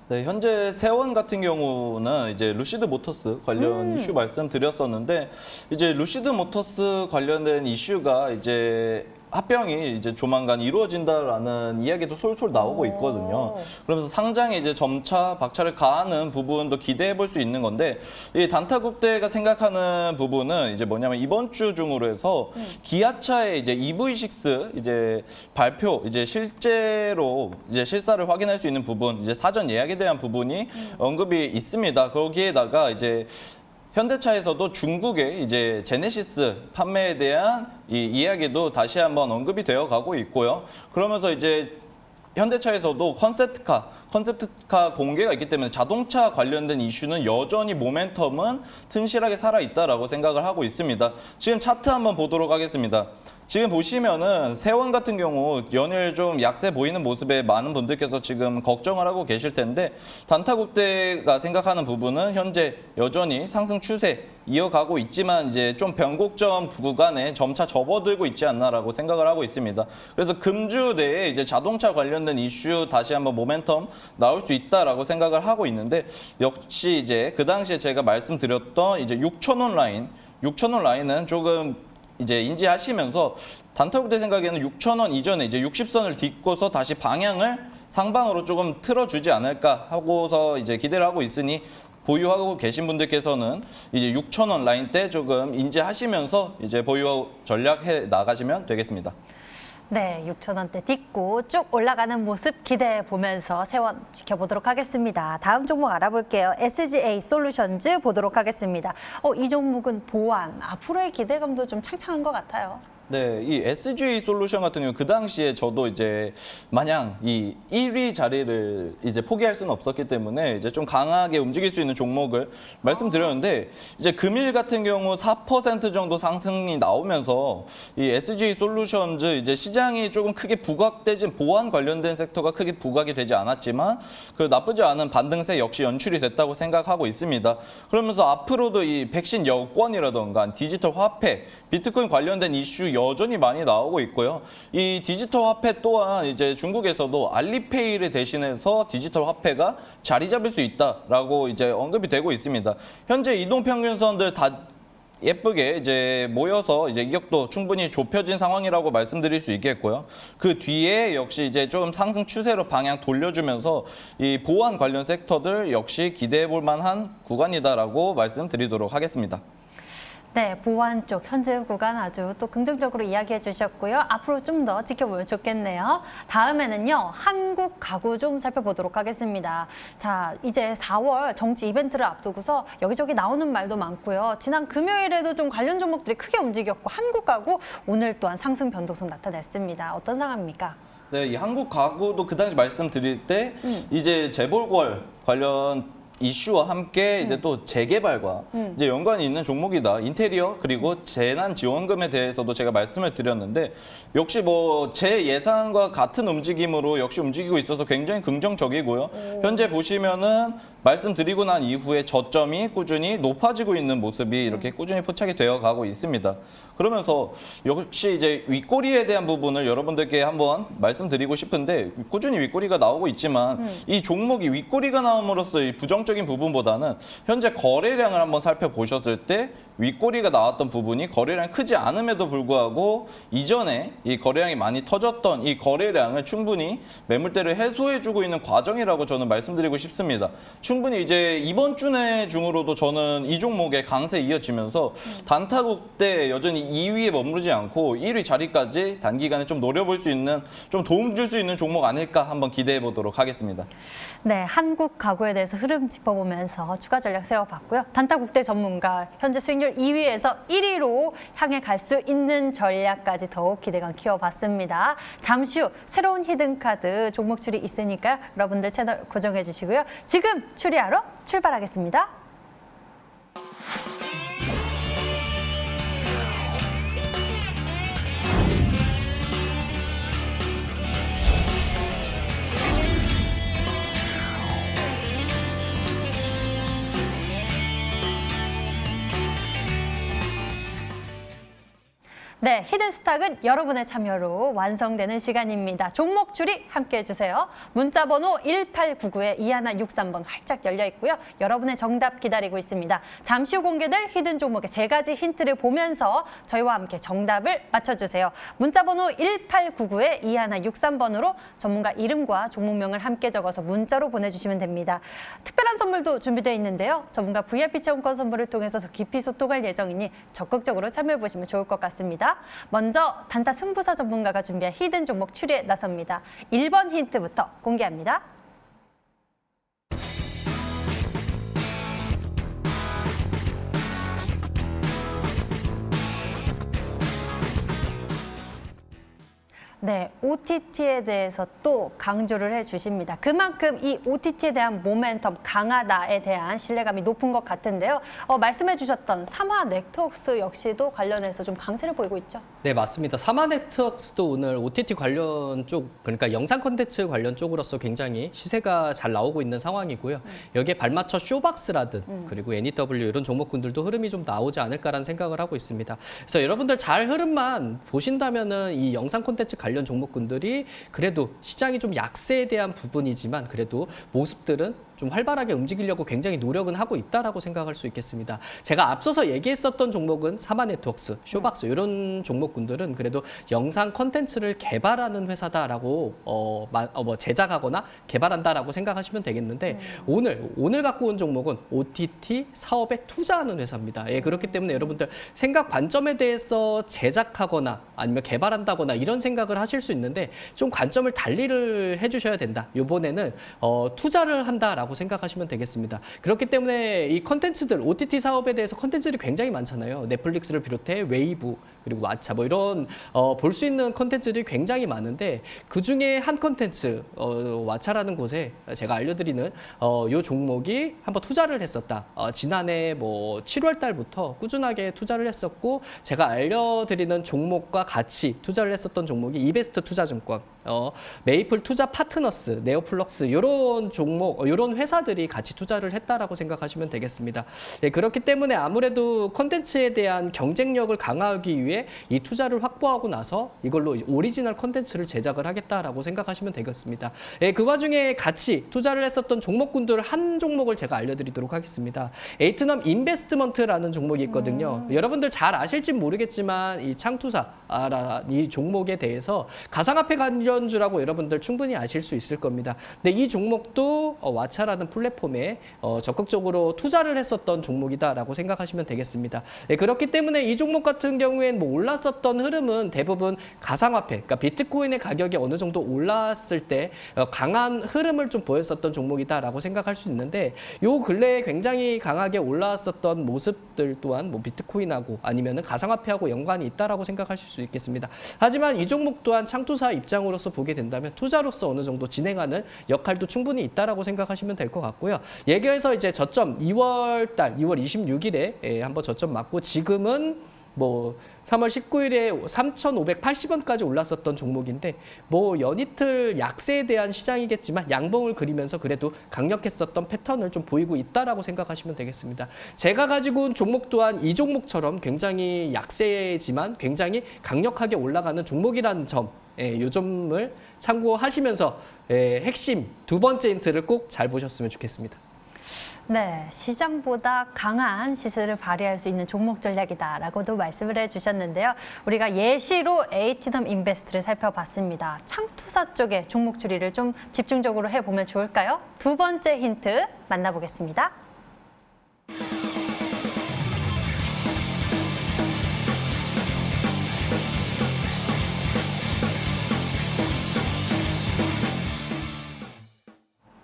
네, 현재 세원 같은 경우는 이제 루시드 모터스 관련 이슈 말씀드렸었는데 이제 루시드 모터스 관련된 이슈가 이제 합병이 이제 조만간 이루어진다라는 이야기도 솔솔 나오고 있거든요. 그러면서 상장에 이제 점차 박차를 가하는 부분도 기대해 볼 수 있는 건데 이 단타국대가 생각하는 부분은 이제 뭐냐면 이번 주 중으로 해서 기아차의 이제 EV6 이제 발표 이제 실제로 이제 실사를 확인할 수 있는 부분 이제 사전 예약에 대한 부분이 언급이 있습니다. 거기에다가 이제 현대차에서도 중국의 이제 제네시스 판매에 대한 이 이야기도 다시 한번 언급이 되어 가고 있고요. 그러면서 이제 현대차에서도 컨셉트카 공개가 있기 때문에 자동차 관련된 이슈는 여전히 모멘텀은 튼실하게 살아있다라고 생각을 하고 있습니다. 지금 차트 한번 보도록 하겠습니다. 지금 보시면은 세원 같은 경우 연일 좀 약세 보이는 모습에 많은 분들께서 지금 걱정을 하고 계실 텐데 단타국대가 생각하는 부분은 현재 여전히 상승 추세 이어가고 있지만 이제 좀 변곡점 구간에 점차 접어들고 있지 않나라고 생각을 하고 있습니다. 그래서 금주 내에 이제 자동차 관련된 이슈 다시 한번 모멘텀 나올 수 있다라고 생각을 하고 있는데 역시 이제 그 당시에 제가 말씀드렸던 이제 6,000원 라인은 조금 이제 인지하시면서 단타국대 생각에는 6,000원 이전에 이제 60선을 딛고서 다시 방향을 상방으로 조금 틀어주지 않을까 하고서 이제 기대를 하고 있으니 보유하고 계신 분들께서는 이제 6,000원 라인대 조금 인지하시면서 이제 보유 전략해 나가시면 되겠습니다. 네, 6,000원대 딛고 쭉 올라가는 모습 기대해 보면서 세원 지켜보도록 하겠습니다. 다음 종목 알아볼게요. SGA 솔루션즈 보도록 하겠습니다. 이 종목은 보안, 앞으로의 기대감도 좀 창창한 것 같아요. 네, 이 SGA 솔루션 같은 경우 그 당시에 저도 이제 마냥 이 1위 자리를 이제 포기할 수는 없었기 때문에 이제 좀 강하게 움직일 수 있는 종목을 말씀드렸는데 이제 금일 같은 경우 4% 정도 상승이 나오면서 이 SGA 솔루션즈 이제 시장이 조금 크게 부각되진 보안 관련된 섹터가 크게 부각이 되지 않았지만 그 나쁘지 않은 반등세 역시 연출이 됐다고 생각하고 있습니다. 그러면서 앞으로도 이 백신 여권이라던가 디지털 화폐, 비트코인 관련된 이슈 여전히 많이 나오고 있고요. 이 디지털 화폐 또한 이제 중국에서도 알리페이를 대신해서 디지털 화폐가 자리 잡을 수 있다라고 이제 언급이 되고 있습니다. 현재 이동평균선들 다 예쁘게 이제 모여서 이제 이격도 충분히 좁혀진 상황이라고 말씀드릴 수 있겠고요. 그 뒤에 역시 이제 좀 상승 추세로 방향 돌려주면서 이 보안 관련 섹터들 역시 기대해 볼 만한 구간이다라고 말씀드리도록 하겠습니다. 네, 보안 쪽 현재 구간 아주 또 긍정적으로 이야기해 주셨고요. 앞으로 좀 더 지켜보면 좋겠네요. 다음에는요, 한국 가구 좀 살펴보도록 하겠습니다. 자, 이제 4월 정치 이벤트를 앞두고서 여기저기 나오는 말도 많고요. 지난 금요일에도 좀 관련 종목들이 크게 움직였고 한국 가구 오늘 또한 상승 변동성 나타냈습니다. 어떤 상황입니까? 네, 이 한국 가구도 그 당시 말씀드릴 때 이제 재벌권 관련 이슈와 함께 이제 또 재개발과 이제 연관이 있는 종목이다. 인테리어 그리고 재난 지원금에 대해서도 제가 말씀을 드렸는데 역시 뭐 제 예상과 같은 움직임으로 역시 움직이고 있어서 굉장히 긍정적이고요. 현재 보시면은 말씀드리고 난 이후에 저점이 꾸준히 높아지고 있는 모습이 이렇게 꾸준히 포착이 되어 가고 있습니다. 그러면서 역시 이제 윗꼬리에 대한 부분을 여러분들께 한번 말씀드리고 싶은데 꾸준히 윗꼬리가 나오고 있지만 이 종목이 윗꼬리가 나옴으로써 이 부정적인 부분보다는 현재 거래량을 한번 살펴보셨을 때 윗꼬리가 나왔던 부분이 거래량이 크지 않음에도 불구하고 이전에 이 거래량이 많이 터졌던 이 거래량을 충분히 매물대를 해소해주고 있는 과정이라고 저는 말씀드리고 싶습니다. 충분히 이제 이번 주 내 중으로도 저는 이 종목의 강세 이어지면서 단타국대 여전히 2위에 머무르지 않고 1위 자리까지 단기간에 좀 노려볼 수 있는 좀 도움 줄 수 있는 종목 아닐까 한번 기대해 보도록 하겠습니다. 네, 한국 가구에 대해서 흐름 짚어보면서 추가 전략 세워봤고요. 단타국대 전문가 현재 수익률 2위에서 1위로 향해 갈 수 있는 전략까지 더욱 기대감 키워봤습니다. 잠시 후 새로운 히든카드 종목 추리 있으니까 여러분들 채널 고정해 주시고요. 지금 추리하러 출발하겠습니다. 네, 히든스탁은 여러분의 참여로 완성되는 시간입니다. 종목 추리 함께해 주세요. 문자 번호 1899에 2163번 활짝 열려 있고요. 여러분의 정답 기다리고 있습니다. 잠시 후 공개될 히든 종목의 3가지 힌트를 보면서 저희와 함께 정답을 맞춰주세요. 문자 번호 1899에 2163번으로 전문가 이름과 종목명을 함께 적어서 문자로 보내주시면 됩니다. 특별한 선물도 준비되어 있는데요. 전문가 VIP 체험권 선물을 통해서 더 깊이 소통할 예정이니 적극적으로 참여해 보시면 좋을 것 같습니다. 먼저 단타 승부사 전문가가 준비한 히든 종목 추리에 나섭니다. 1번 힌트부터 공개합니다. 네, OTT에 대해서 또 강조를 해주십니다. 그만큼 이 OTT에 대한 모멘텀 강하다에 대한 신뢰감이 높은 것 같은데요. 말씀해 주셨던 삼화 네트워크스 역시도 관련해서 좀 강세를 보이고 있죠. 네, 맞습니다. 삼화 네트워크스도 오늘 OTT 관련 쪽, 그러니까 영상 콘텐츠 관련 쪽으로서 굉장히 시세가 잘 나오고 있는 상황이고요. 여기에 발맞춰 쇼박스라든 그리고 NEW 이런 종목군들도 흐름이 좀 나오지 않을까라는 생각을 하고 있습니다. 그래서 여러분들 잘 흐름만 보신다면은 이 영상 콘텐츠 관련 종목군들이 그래도 시장이 좀 약세에 대한 부분이지만 그래도 모습들은 좀 활발하게 움직이려고 굉장히 노력은 하고 있다라고 생각할 수 있겠습니다. 제가 앞서서 얘기했었던 종목은 사마네트웍스, 쇼박스 이런 종목군들은 그래도 영상 콘텐츠를 개발하는 회사다라고 제작하거나 개발한다라고 생각하시면 되겠는데 오늘 갖고 온 종목은 OTT 사업에 투자하는 회사입니다. 예, 그렇기 때문에 여러분들 생각 관점에 대해서 제작하거나 아니면 개발한다거나 이런 생각을 하실 수 있는데 좀 관점을 달리를 해주셔야 된다. 이번에는 투자를 한다라고 생각하시면 되겠습니다. 그렇기 때문에 이 컨텐츠들 OTT 사업에 대해서 컨텐츠들이 굉장히 많잖아요. 넷플릭스를 비롯해 웨이브 그리고 왓챠 뭐 이런 볼 수 있는 컨텐츠들이 굉장히 많은데 그 중에 한 컨텐츠 왓챠라는 곳에 제가 알려드리는 이 종목이 한번 투자를 했었다. 지난해 뭐 7월 달부터 꾸준하게 투자를 했었고 제가 알려드리는 종목과 같이 투자를 했었던 종목이 이베스트 투자증권, 메이플 투자 파트너스, 네오플럭스 이런 종목, 이런 회사들이 같이 투자를 했다라고 생각하시면 되겠습니다. 예, 그렇기 때문에 아무래도 컨텐츠에 대한 경쟁력을 강화하기 위해 이 투자를 확보하고 나서 이걸로 오리지널 컨텐츠를 제작을 하겠다라고 생각하시면 되겠습니다. 예, 그 와중에 같이 투자를 했었던 종목군들 한 종목을 제가 알려드리도록 하겠습니다. 에이트넘 인베스트먼트라는 종목이 있거든요. 여러분들 잘 아실진 모르겠지만 이 창투사 이 종목에 대해서 가상화폐 관련주라고 여러분들 충분히 아실 수 있을 겁니다. 근데 이 종목도 왓챠라는 플랫폼에 적극적으로 투자를 했었던 종목이다라고 생각하시면 되겠습니다. 예, 그렇기 때문에 이 종목 같은 경우엔 뭐 올랐었던 흐름은 대부분 가상화폐, 그러니까 비트코인의 가격이 어느 정도 올랐을 때 강한 흐름을 좀 보였었던 종목이다라고 생각할 수 있는데 요 근래에 굉장히 강하게 올라왔었던 모습들 또한 뭐 비트코인하고 아니면은 가상화폐하고 연관이 있다라고 생각하실 수 있겠습니다. 하지만 이 종목 또한 창투사 입장으로서 보게 된다면 투자로서 어느 정도 진행하는 역할도 충분히 있다라고 생각하시면 될 것 같고요. 예교에서 이제 저점 2월 26일에 한번 저점 맞고 지금은 뭐 3월 19일에 3,580원까지 올랐었던 종목인데 뭐 연이틀 약세에 대한 시장이겠지만 양봉을 그리면서 그래도 강력했었던 패턴을 좀 보이고 있다라고 생각하시면 되겠습니다. 제가 가지고 온 종목 또한 이 종목처럼 굉장히 약세지만 굉장히 강력하게 올라가는 종목이라는 점, 이 점을 참고하시면서 핵심 두 번째 힌트를 꼭 잘 보셨으면 좋겠습니다. 네, 시장보다 강한 시세를 발휘할 수 있는 종목 전략이다라고도 말씀을 해주셨는데요. 우리가 예시로 에이티넘 인베스트를 살펴봤습니다. 창투사 쪽의 종목 추리를 좀 집중적으로 해보면 좋을까요? 두 번째 힌트 만나보겠습니다.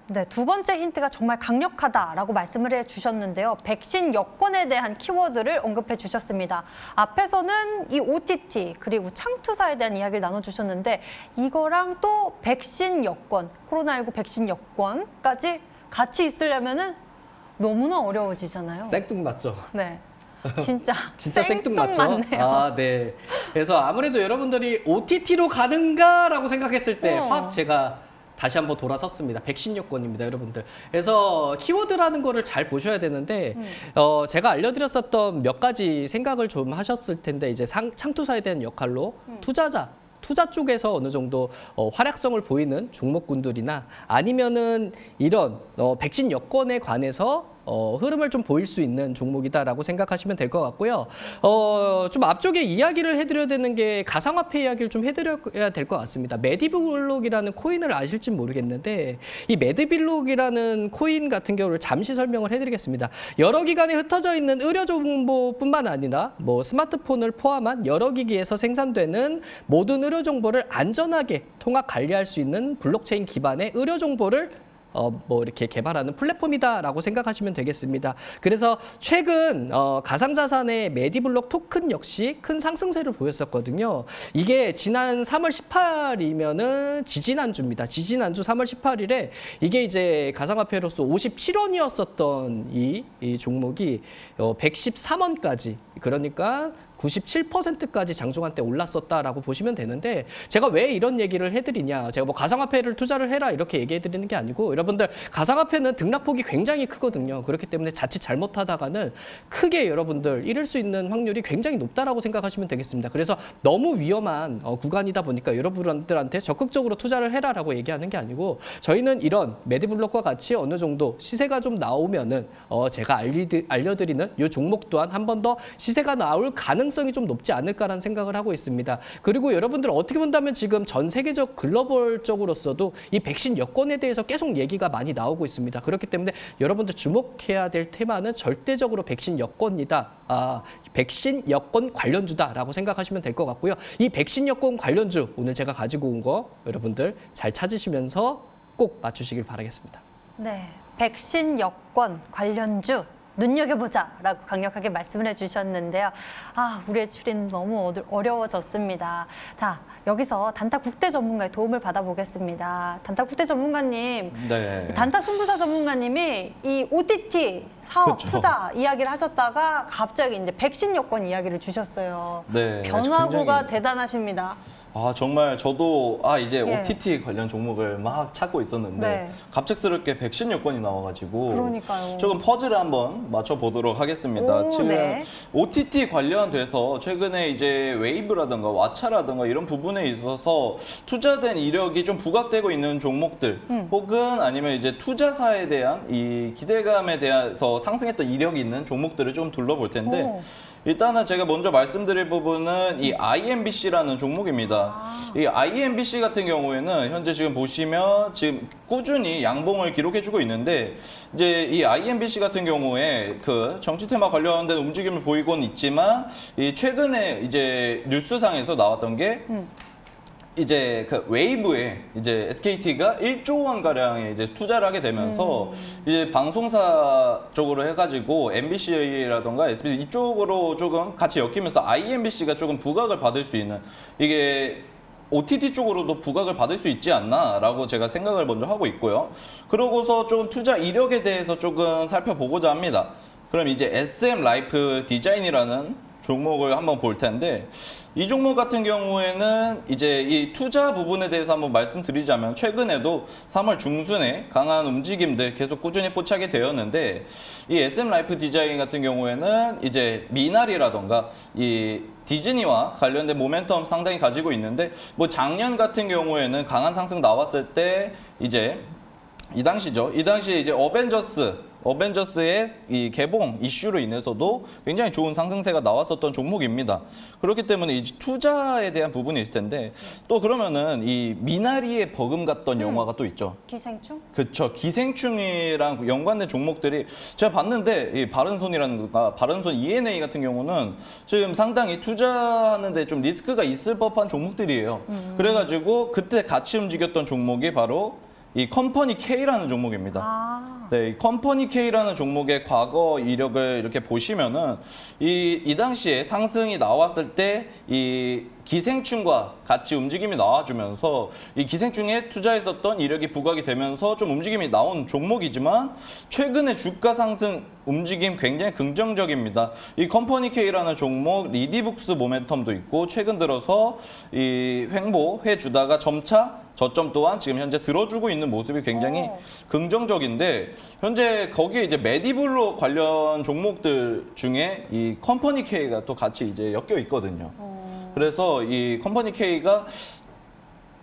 네, 두 번째 힌트가 정말 강력하다라고 말씀을 해주셨는데요. 백신 여권에 대한 키워드를 언급해 주셨습니다. 앞에서는 이 OTT 그리고 창투사에 대한 이야기를 나눠주셨는데 이거랑 또 백신 여권, 코로나19 백신 여권까지 같이 있으려면은 너무나 어려워지잖아요. 생뚱맞죠? 네. 진짜 생뚱맞죠? 생뚱맞네요. 아, 네. 그래서 아무래도 여러분들이 OTT로 가는가라고 생각했을 때 확 제가 다시 한번 돌아섰습니다. 백신 여권입니다, 여러분들. 그래서 키워드라는 거를 잘 보셔야 되는데 제가 알려드렸었던 몇 가지 생각을 좀 하셨을 텐데 이제 창투사에 대한 역할로 투자 쪽에서 어느 정도 활약성을 보이는 종목군들이나 아니면은 이런 백신 여권에 관해서 흐름을 좀 보일 수 있는 종목이다라고 생각하시면 될 것 같고요. 좀 앞쪽에 이야기를 해드려야 되는 게 가상화폐 이야기를 좀 해드려야 될 것 같습니다. 메디블록이라는 코인을 아실지 모르겠는데 이 메디블록이라는 코인 같은 경우를 잠시 설명을 해드리겠습니다. 여러 기관에 흩어져 있는 의료 정보뿐만 아니라 뭐 스마트폰을 포함한 여러 기기에서 생산되는 모든 의료 정보를 안전하게 통합 관리할 수 있는 블록체인 기반의 의료 정보를 뭐 이렇게 개발하는 플랫폼이다라고 생각하시면 되겠습니다. 그래서 최근 가상자산의 메디블록 토큰 역시 큰 상승세를 보였었거든요. 이게 지난 3월 18일이면은 지지난주입니다. 지지난주 3월 18일에 이게 이제 가상화폐로서 57원이었었던 이 종목이 113원까지 그러니까 97%까지 장중한 때 올랐었다라고 보시면 되는데 제가 왜 이런 얘기를 해드리냐. 제가 뭐 가상화폐를 투자를 해라 이렇게 얘기해드리는 게 아니고 여러분들 가상화폐는 등락폭이 굉장히 크거든요. 그렇기 때문에 자칫 잘못하다가는 크게 여러분들 잃을 수 있는 확률이 굉장히 높다라고 생각하시면 되겠습니다. 그래서 너무 위험한 구간이다 보니까 여러분들한테 적극적으로 투자를 해라라고 얘기하는 게 아니고 저희는 이런 메디블록과 같이 어느 정도 시세가 좀 나오면은 제가 알려드리는 이 종목 또한 한 번 더 시세가 나올 가능성이 좀 높지 않을까라는 생각을 하고 있습니다. 그리고 여러분들 어떻게 본다면 지금 전 세계적 글로벌적으로서도 이 백신 여권에 대해서 계속 얘기가 많이 나오고 있습니다. 그렇기 때문에 여러분들 주목해야 될 테마는 절대적으로 백신 여권이다. 백신 여권 관련주다라고 생각하시면 될 것 같고요. 이 백신 여권 관련주 오늘 제가 가지고 온 거 여러분들 잘 찾으시면서 꼭 맞추시길 바라겠습니다. 네, 백신 여권 관련주 눈여겨보자라고 강력하게 말씀을 해주셨는데요. 우리의 추리는 너무 어려워졌습니다. 자, 여기서 단타 국대 전문가의 도움을 받아보겠습니다. 단타 국대 전문가님, 네. 단타 승부사 전문가님이 이 OTT 사업 그렇죠. 투자 이야기를 하셨다가 갑자기 이제 백신 여권 이야기를 주셨어요. 네, 변화구가 굉장히- 대단하십니다. 정말 저도 이제 예. OTT 관련 종목을 막 찾고 있었는데 네. 갑작스럽게 백신 여권이 나와가지고 그러니까요. 조금 퍼즐을 한번 맞춰보도록 하겠습니다. 오, 지금 네. OTT 관련돼서 최근에 이제 웨이브라든가 왓챠라든가 이런 부분에 있어서 투자된 이력이 좀 부각되고 있는 종목들 혹은 아니면 이제 투자사에 대한 이 기대감에 대해서 상승했던 이력이 있는 종목들을 좀 둘러볼 텐데 오. 일단은 제가 먼저 말씀드릴 부분은 이 IMBC라는 종목입니다. 이 IMBC 같은 경우에는 현재 지금 보시면 지금 꾸준히 양봉을 기록해주고 있는데 이제 이 IMBC 같은 경우에 그 정치 테마 관련된 움직임을 보이고는 있지만 이 최근에 이제 뉴스상에서 나왔던 게 이제 그 웨이브에 이제 SKT가 1조 원 가량의 이제 투자를 하게 되면서 이제 방송사 쪽으로 해가지고 MBC라던가 SBS 이쪽으로 조금 같이 엮이면서 IMBC가 조금 부각을 받을 수 있는 이게 OTT 쪽으로도 부각을 받을 수 있지 않나라고 제가 생각을 먼저 하고 있고요. 그러고서 좀 투자 이력에 대해서 조금 살펴보고자 합니다. 그럼 이제 SM 라이프 디자인이라는 종목을 한번 볼 텐데 이 종목 같은 경우에는 이제 이 투자 부분에 대해서 한번 말씀드리자면 최근에도 3월 중순에 강한 움직임들 계속 꾸준히 포착이 되었는데 이 SM 라이프 디자인 같은 경우에는 이제 미나리라던가 이 디즈니와 관련된 모멘텀 상당히 가지고 있는데 뭐 작년 같은 경우에는 강한 상승 나왔을 때 이제 이 당시죠. 이 당시에 이제 어벤져스의 이 개봉 이슈로 인해서도 굉장히 좋은 상승세가 나왔었던 종목입니다. 그렇기 때문에 이제 투자에 대한 부분이 있을 텐데 또 그러면은 이 미나리에 버금갔던 영화가 또 있죠. 기생충? 그렇죠. 기생충이랑 연관된 종목들이 제가 봤는데 이 바른손이라든가 바른손 ENA 같은 경우는 지금 상당히 투자하는데 좀 리스크가 있을 법한 종목들이에요. 그래가지고 그때 같이 움직였던 종목이 바로 이 컴퍼니 K라는 종목입니다. 네, 이 컴퍼니 K라는 종목의 과거 이력을 이렇게 보시면은 이 당시에 상승이 나왔을 때 이 기생충과 같이 움직임이 나와주면서 이 기생충에 투자했었던 이력이 부각이 되면서 좀 움직임이 나온 종목이지만 최근에 주가 상승 움직임 굉장히 긍정적입니다. 이 컴퍼니 K라는 종목 리디북스 모멘텀도 있고 최근 들어서 이 횡보해 주다가 점차 저점 또한 지금 현재 들어주고 있는 모습이 굉장히 긍정적인데 현재 거기에 이제 메디블로 관련 종목들 중에 이 컴퍼니 K가 또 같이 이제 엮여 있거든요. 그래서 이 컴퍼니 K가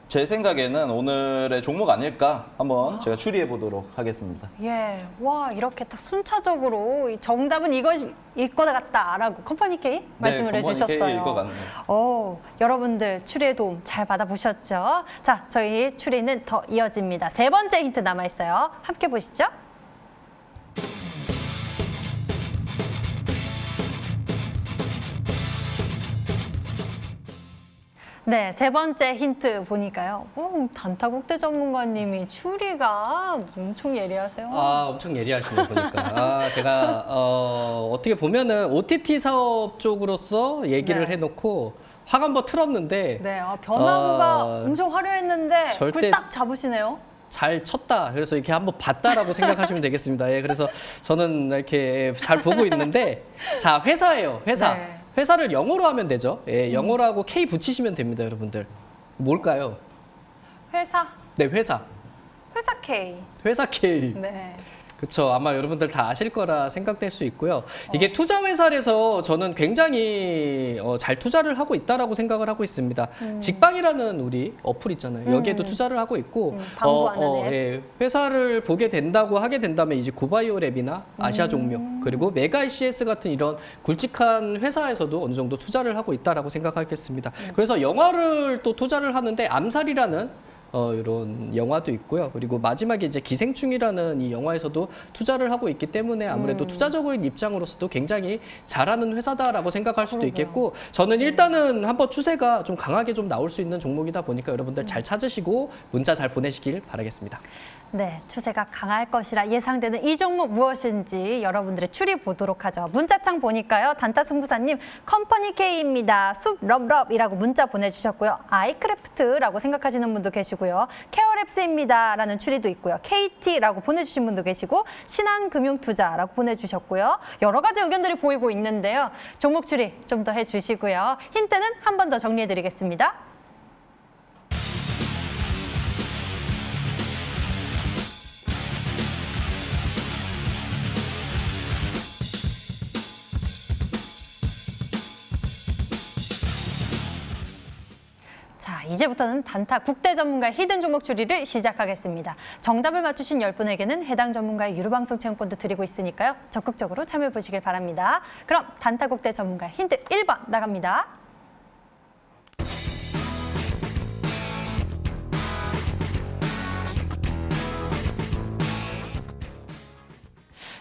제 생각에는 오늘의 종목 아닐까 한번 제가 추리해 보도록 하겠습니다. 예, 와 이렇게 딱 순차적으로 이 정답은 이것일 것 같다라고 컴퍼니 K 말씀을 컴퍼니 해주셨어요. K일 것 같네요. 여러분들 추리의 도움 잘 받아보셨죠? 자, 저희 추리는 더 이어집니다. 세 번째 힌트 남아 있어요. 함께 보시죠. 네, 세 번째 힌트 보니까요. 단타국대 전문가님이 추리가 엄청 예리하세요. 엄청 예리하시네 보니까. 제가 어떻게 보면은 OTT 사업 쪽으로서 얘기를 네. 해놓고 확 한번 틀었는데 네, 변화구가 엄청 화려했는데 절대- 그걸 딱 잡으시네요. 잘 쳤다. 그래서 이렇게 한번 봤다라고 생각하시면 되겠습니다. 예, 그래서 저는 이렇게 잘 보고 있는데 자 회사예요. 회사. 네. 회사를 영어로 하면 되죠. 예, 영어로 하고 K 붙이시면 됩니다, 여러분들. 뭘까요? 회사. 네, 회사. 회사 K. 회사 K. 네. 그렇죠. 아마 여러분들 다 아실 거라 생각될 수 있고요. 이게 투자 회사에서 저는 굉장히 잘 투자를 하고 있다라고 생각을 하고 있습니다. 직방이라는 우리 어플 있잖아요. 여기에도 투자를 하고 있고 방부하는 앱. 예, 회사를 보게 된다고 하게 된다면 이제 고바이오 랩이나 아시아 종묘 그리고 메가 ICS 같은 이런 굵직한 회사에서도 어느 정도 투자를 하고 있다라고 생각하겠습니다. 그래서 영화를 또 투자를 하는데 암살이라는 이런 영화도 있고요. 그리고 마지막에 이제 기생충이라는 이 영화에서도 투자를 하고 있기 때문에 아무래도 투자적인 입장으로서도 굉장히 잘하는 회사다라고 생각할 수도 있겠고 저는 일단은 한번 추세가 좀 강하게 좀 나올 수 있는 종목이다 보니까 여러분들 잘 찾으시고 문자 잘 보내시길 바라겠습니다. 네, 추세가 강할 것이라 예상되는 이 종목 무엇인지 여러분들의 추리 보도록 하죠. 문자창 보니까요. 단타승부사님 컴퍼니 K입니다. 숲럽럽이라고 문자 보내주셨고요. 아이크래프트라고 생각하시는 분도 계시고요. 케어랩스입니다 라는 추리도 있고요. KT라고 보내주신 분도 계시고 신한금융투자라고 보내주셨고요. 여러 가지 의견들이 보이고 있는데요. 종목 추리 좀 더 해주시고요. 힌트는 한 번 더 정리해드리겠습니다. 자, 이제부터는 단타 국대 전문가의 히든 종목 추리를 시작하겠습니다. 정답을 맞추신 10분에게는 해당 전문가의 유료방송 체험권도 드리고 있으니까요. 적극적으로 참여해 보시길 바랍니다. 그럼 단타 국대 전문가의 힌트 1번 나갑니다.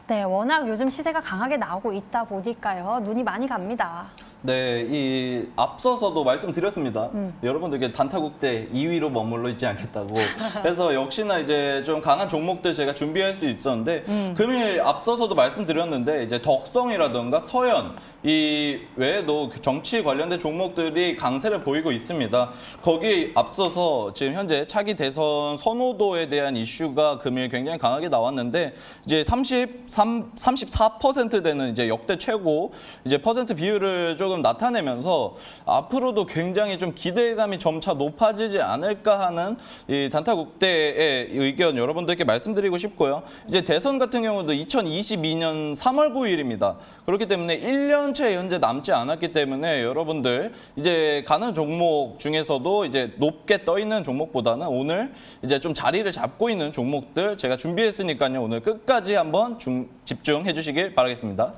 네, 워낙 요즘 시세가 강하게 나오고 있다 보니까요. 눈이 많이 갑니다. 네, 이 앞서서도 말씀드렸습니다. 여러분들께 단타국대 2위로 머물러 있지 않겠다고. 그래서 역시나 이제 좀 강한 종목들 제가 준비할 수 있었는데 금일 앞서서도 말씀드렸는데 이제 덕성이라든가 서현 이 외에도 정치 관련된 종목들이 강세를 보이고 있습니다. 거기에 앞서서 지금 현재 차기 대선 선호도에 대한 이슈가 금일 굉장히 강하게 나왔는데 이제 34% 되는 이제 역대 최고 이제 퍼센트 비율을 조금 나타내면서 앞으로도 굉장히 좀 기대감이 점차 높아지지 않을까 하는 이 단타국대의 의견 여러분들께 말씀드리고 싶고요. 이제 대선 같은 경우도 2022년 3월 9일입니다. 그렇기 때문에 1년째 현재 남지 않았기 때문에 여러분들 이제 가는 종목 중에서도 이제 높게 떠 있는 종목보다는 오늘 이제 좀 자리를 잡고 있는 종목들 제가 준비했으니까요. 오늘 끝까지 한번 집중해 주시길 바라겠습니다.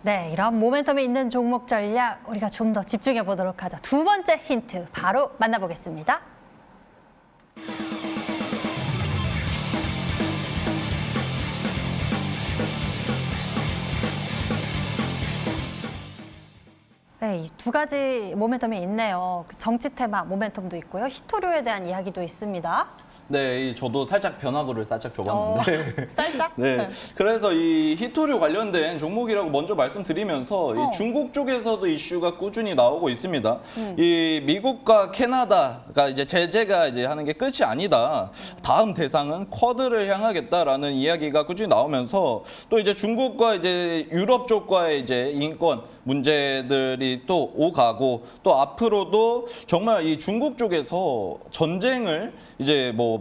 네, 이런 모멘텀이 있는 종목 전략 우리가 좀 더 집중해 보도록 하죠. 두 번째 힌트 바로 만나보겠습니다. 네, 이 두 가지 모멘텀이 있네요. 정치 테마 모멘텀도 있고요. 히토류에 대한 이야기도 있습니다. 네, 저도 살짝 변화구를 살짝 줘봤는데. 살짝? 네. 그래서 이 히토류 관련된 종목이라고 먼저 말씀드리면서 이 중국 쪽에서도 이슈가 꾸준히 나오고 있습니다. 이 미국과 캐나다가 이제 제재가 이제 하는 게 끝이 아니다. 다음 대상은 쿼드를 향하겠다라는 이야기가 꾸준히 나오면서 또 이제 중국과 이제 유럽 쪽과의 이제 인권 문제들이 또 오가고 또 앞으로도 정말 이 중국 쪽에서 전쟁을 이제 뭐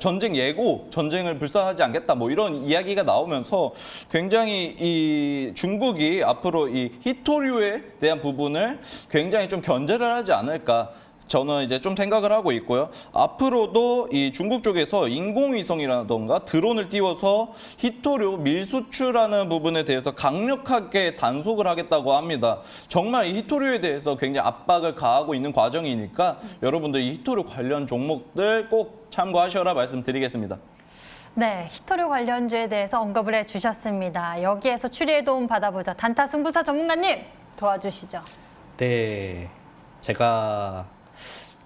전쟁 예고, 전쟁을 불사하지 않겠다 뭐 이런 이야기가 나오면서 굉장히 이 중국이 앞으로 이 히토류에 대한 부분을 굉장히 좀 견제를 하지 않을까 저는 이제 좀 생각을 하고 있고요. 앞으로도 이 중국 쪽에서 인공위성이라던가 드론을 띄워서 히토류 밀수출하는 부분에 대해서 강력하게 단속을 하겠다고 합니다. 정말 이 히토류에 대해서 굉장히 압박을 가하고 있는 과정이니까 여러분들 이 히토류 관련 종목들 꼭 참고하셔라 말씀드리겠습니다. 네, 히토류 관련주에 대해서 언급을 해주셨습니다. 여기에서 추리에 도움 받아보자. 단타 승부사 전문가님 도와주시죠. 네, 제가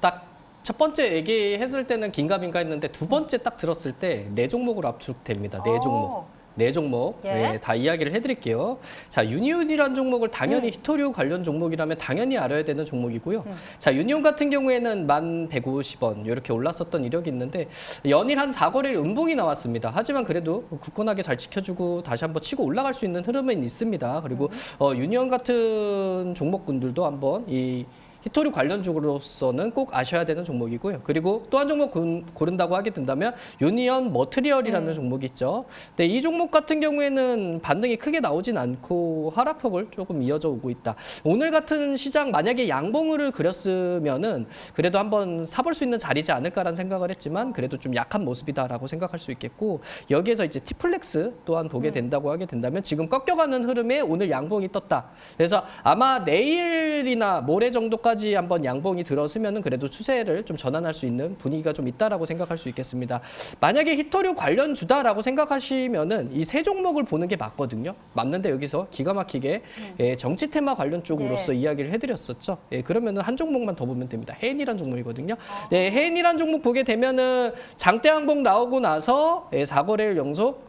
딱 첫 번째 얘기했을 때는 긴가민가 했는데 두 번째 딱 들었을 때 네 종목으로 압축됩니다. 네 종목. 네 종목 예. 다 이야기를 해드릴게요. 자, 유니온이라는 종목을 당연히 히토류 관련 종목이라면 당연히 알아야 되는 종목이고요. 자, 유니온 같은 경우에는 1150원 이렇게 올랐었던 이력이 있는데 연일 한 4거래일 음봉이 나왔습니다. 하지만 그래도 굳건하게 잘 지켜주고 다시 한번 치고 올라갈 수 있는 흐름은 있습니다. 그리고 유니온 같은 종목군들도 한번 이 히토류 관련주로서는 꼭 아셔야 되는 종목이고요. 그리고 또 한 종목 고른다고 하게 된다면 유니온 머트리얼이라는 종목이 있죠. 근데 이 종목 같은 경우에는 반등이 크게 나오진 않고 하락폭을 조금 이어져 오고 있다. 오늘 같은 시장 만약에 양봉을 그렸으면은 그래도 한번 사볼 수 있는 자리지 않을까라는 생각을 했지만 그래도 좀 약한 모습이다라고 생각할 수 있겠고 여기에서 이제 티플렉스 또한 보게 된다고 하게 된다면 지금 꺾여가는 흐름에 오늘 양봉이 떴다. 그래서 아마 내일이나 모레 정도까지 한번 양봉이 들어서면은 그래도 추세를 좀 전환할 수 있는 분위기가 좀 있다라고 생각할 수 있겠습니다. 만약에 히토류 관련주다라고 생각하시면은 이 세 종목을 보는 게 맞거든요. 맞는데 여기서 기가 막히게 정치 테마 관련 쪽으로서 이야기를 해드렸었죠. 그러면은 한 종목만 더 보면 됩니다. 해인이란 종목이거든요. 네, 해인이란 종목 보게 되면은 장대 항봉 나오고 나서 4거래일 연속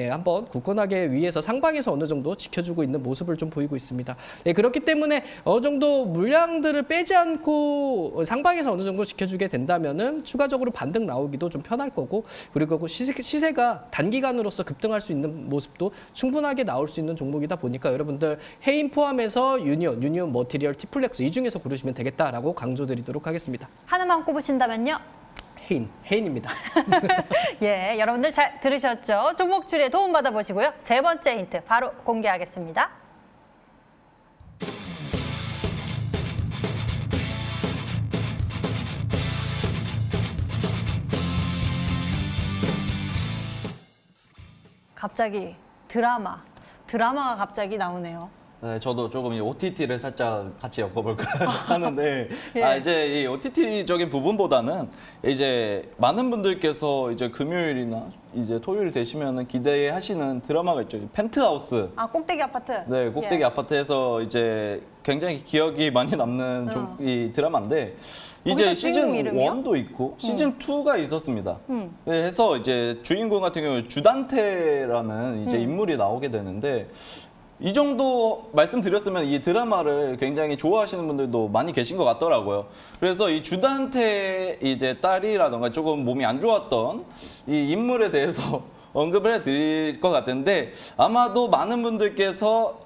한번 굳건하게 위에서 상방에서 어느 정도 지켜주고 있는 모습을 좀 보이고 있습니다. 그렇기 때문에 어느 정도 물량들을 빼지 않고 상방에서 어느 정도 지켜주게 된다면은 추가적으로 반등 나오기도 좀 편할 거고 그리고 그 시세가 단기간으로서 급등할 수 있는 모습도 충분하게 나올 수 있는 종목이다 보니까 여러분들 해인 포함해서 유니온 머티리얼, 티플렉스 이 중에서 고르시면 되겠다라고 강조드리도록 하겠습니다. 하나만 꼽으신다면요? 해인입니다. 예, 여러분들 잘 들으셨죠? 종목 추리에 도움 받아보시고요. 세 번째 힌트 바로 공개하겠습니다. 갑자기 드라마가 갑자기 나오네요. 네, 저도 조금 이 OTT를 살짝 같이 엮어볼까 하는데, 예. 이제 이 OTT적인 부분보다는 이제 많은 분들께서 이제 금요일이나 이제 토요일 되시면은 기대하시는 드라마가 있죠. 펜트하우스. 아, 꼭대기 아파트. 네, 꼭대기 예. 아파트에서 이제 굉장히 기억이 많이 남는 이 드라마인데, 이제 거기서 시즌 주인공 이름이요? 1도 있고 시즌 2가 있었습니다. 네, 해서 이제 주인공 같은 경우 주단태라는 이제 인물이 나오게 되는데 이 정도 말씀드렸으면 이 드라마를 굉장히 좋아하시는 분들도 많이 계신 것 같더라고요. 그래서 이 주단태 이제 딸이라던가 조금 몸이 안 좋았던 이 인물에 대해서 언급을 해드릴 것 같은데 아마도 많은 분들께서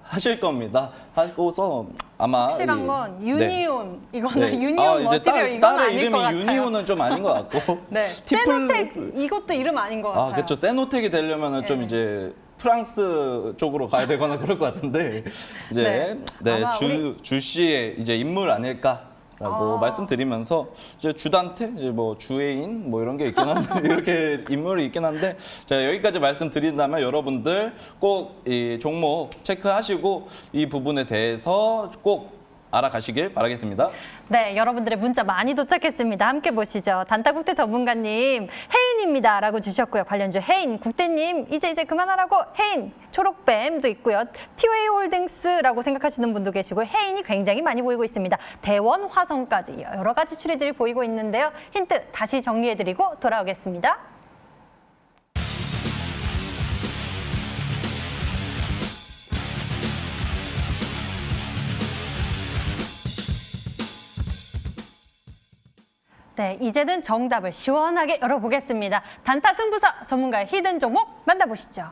하실 겁니다. 하고서 아마 확실한 건 유니온 이거는 네. 유니온 이제 머티리얼 이건 딸의 아닐 이름이 것 같아요. 유니온은 좀 아닌 것 같고 네. 세노텍 이것도 이름 아닌 것 같아요. 그렇죠. 세노텍이 되려면은 좀 이제 프랑스 쪽으로 가야 되거나 그럴 것 같은데 이제 아마 주 씨의 이제 인물 아닐까라고 말씀드리면서 이제 주단태, 이제 뭐 주애인 뭐 이런 게 있긴 한데 이렇게 인물이 있긴 한데 자 여기까지 말씀드린다면 여러분들 꼭 이 종목 체크하시고 이 부분에 대해서 꼭 알아가시길 바라겠습니다. 네, 여러분들의 문자 많이 도착했습니다. 함께 보시죠. 단타국대 전문가님, 해인입니다. 라고 주셨고요. 관련주 해인, 국대님, 이제 그만하라고 해인, 초록뱀도 있고요. 티웨이 홀딩스라고 생각하시는 분도 계시고 해인이 굉장히 많이 보이고 있습니다. 대원, 화성까지 여러 가지 추리들이 보이고 있는데요. 힌트 다시 정리해드리고 돌아오겠습니다. 네, 이제는 정답을 시원하게 열어보겠습니다. 단타 승부사 전문가의 히든 종목 만나보시죠.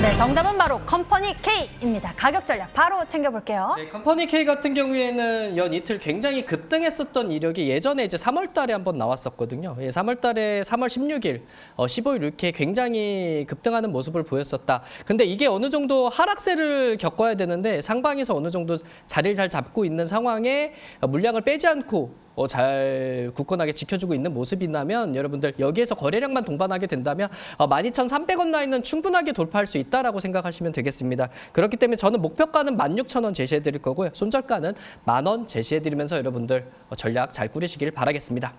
네, 정답은 바로 컴퍼니 K입니다. 가격 전략 바로 챙겨볼게요. 네, 컴퍼니 K 같은 경우에는 연 이틀 굉장히 급등했었던 이력이 예전에 이제 3월 달에 한번 나왔었거든요. 3월 달에 3월 16일, 15일 이렇게 굉장히 급등하는 모습을 보였었다. 근데 이게 어느 정도 하락세를 겪어야 되는데 상방에서 어느 정도 자리를 잘 잡고 있는 상황에 물량을 빼지 않고 잘 굳건하게 지켜주고 있는 모습이라면 여러분들 여기에서 거래량만 동반하게 된다면 12,300원 라인은 충분하게 돌파할 수 있다라고 생각하시면 되겠습니다. 그렇기 때문에 저는 목표가는 16,000원 제시해드릴 거고요. 손절가는 10,000원 제시해드리면서 여러분들 전략 잘 꾸리시길 바라겠습니다.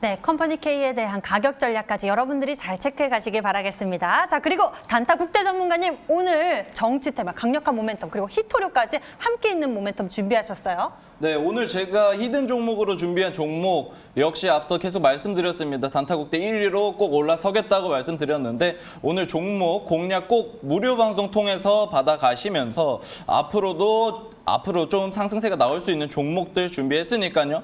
네, 컴퍼니 K에 대한 가격 전략까지 여러분들이 잘 체크해 가시길 바라겠습니다. 자, 그리고 단타 국대 전문가님 오늘 정치 테마, 강력한 모멘텀 그리고 히토류까지 함께 있는 모멘텀 준비하셨어요. 네, 오늘 제가 히든 종목으로 준비한 종목 역시 앞서 계속 말씀드렸습니다. 단타국대 1위로 꼭 올라서겠다고 말씀드렸는데 오늘 종목 공략 꼭 무료 방송 통해서 받아가시면서 앞으로 좀 상승세가 나올 수 있는 종목들 준비했으니까요.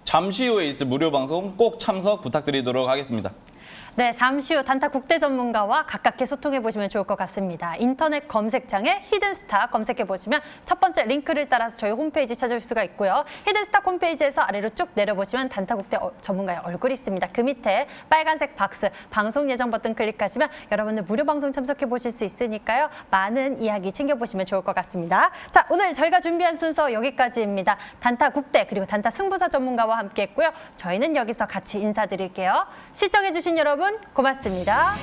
잠시 후에 있을 무료 방송 꼭 참석 부탁드리도록 하겠습니다. 네, 잠시 후 단타 국대 전문가와 가깝게 소통해 보시면 좋을 것 같습니다. 인터넷 검색창에 히든스타 검색해 보시면 첫 번째 링크를 따라서 저희 홈페이지 찾을 수가 있고요. 히든스타 홈페이지에서 아래로 쭉 내려보시면 단타 국대 전문가의 얼굴이 있습니다. 그 밑에 빨간색 박스 방송 예정 버튼 클릭하시면 여러분들 무료 방송 참석해 보실 수 있으니까요. 많은 이야기 챙겨보시면 좋을 것 같습니다. 자, 오늘 저희가 준비한 순서 여기까지입니다. 단타 국대 그리고 단타 승부사 전문가와 함께 했고요. 저희는 여기서 같이 인사드릴게요. 시청해 주신 여러분 고맙습니다.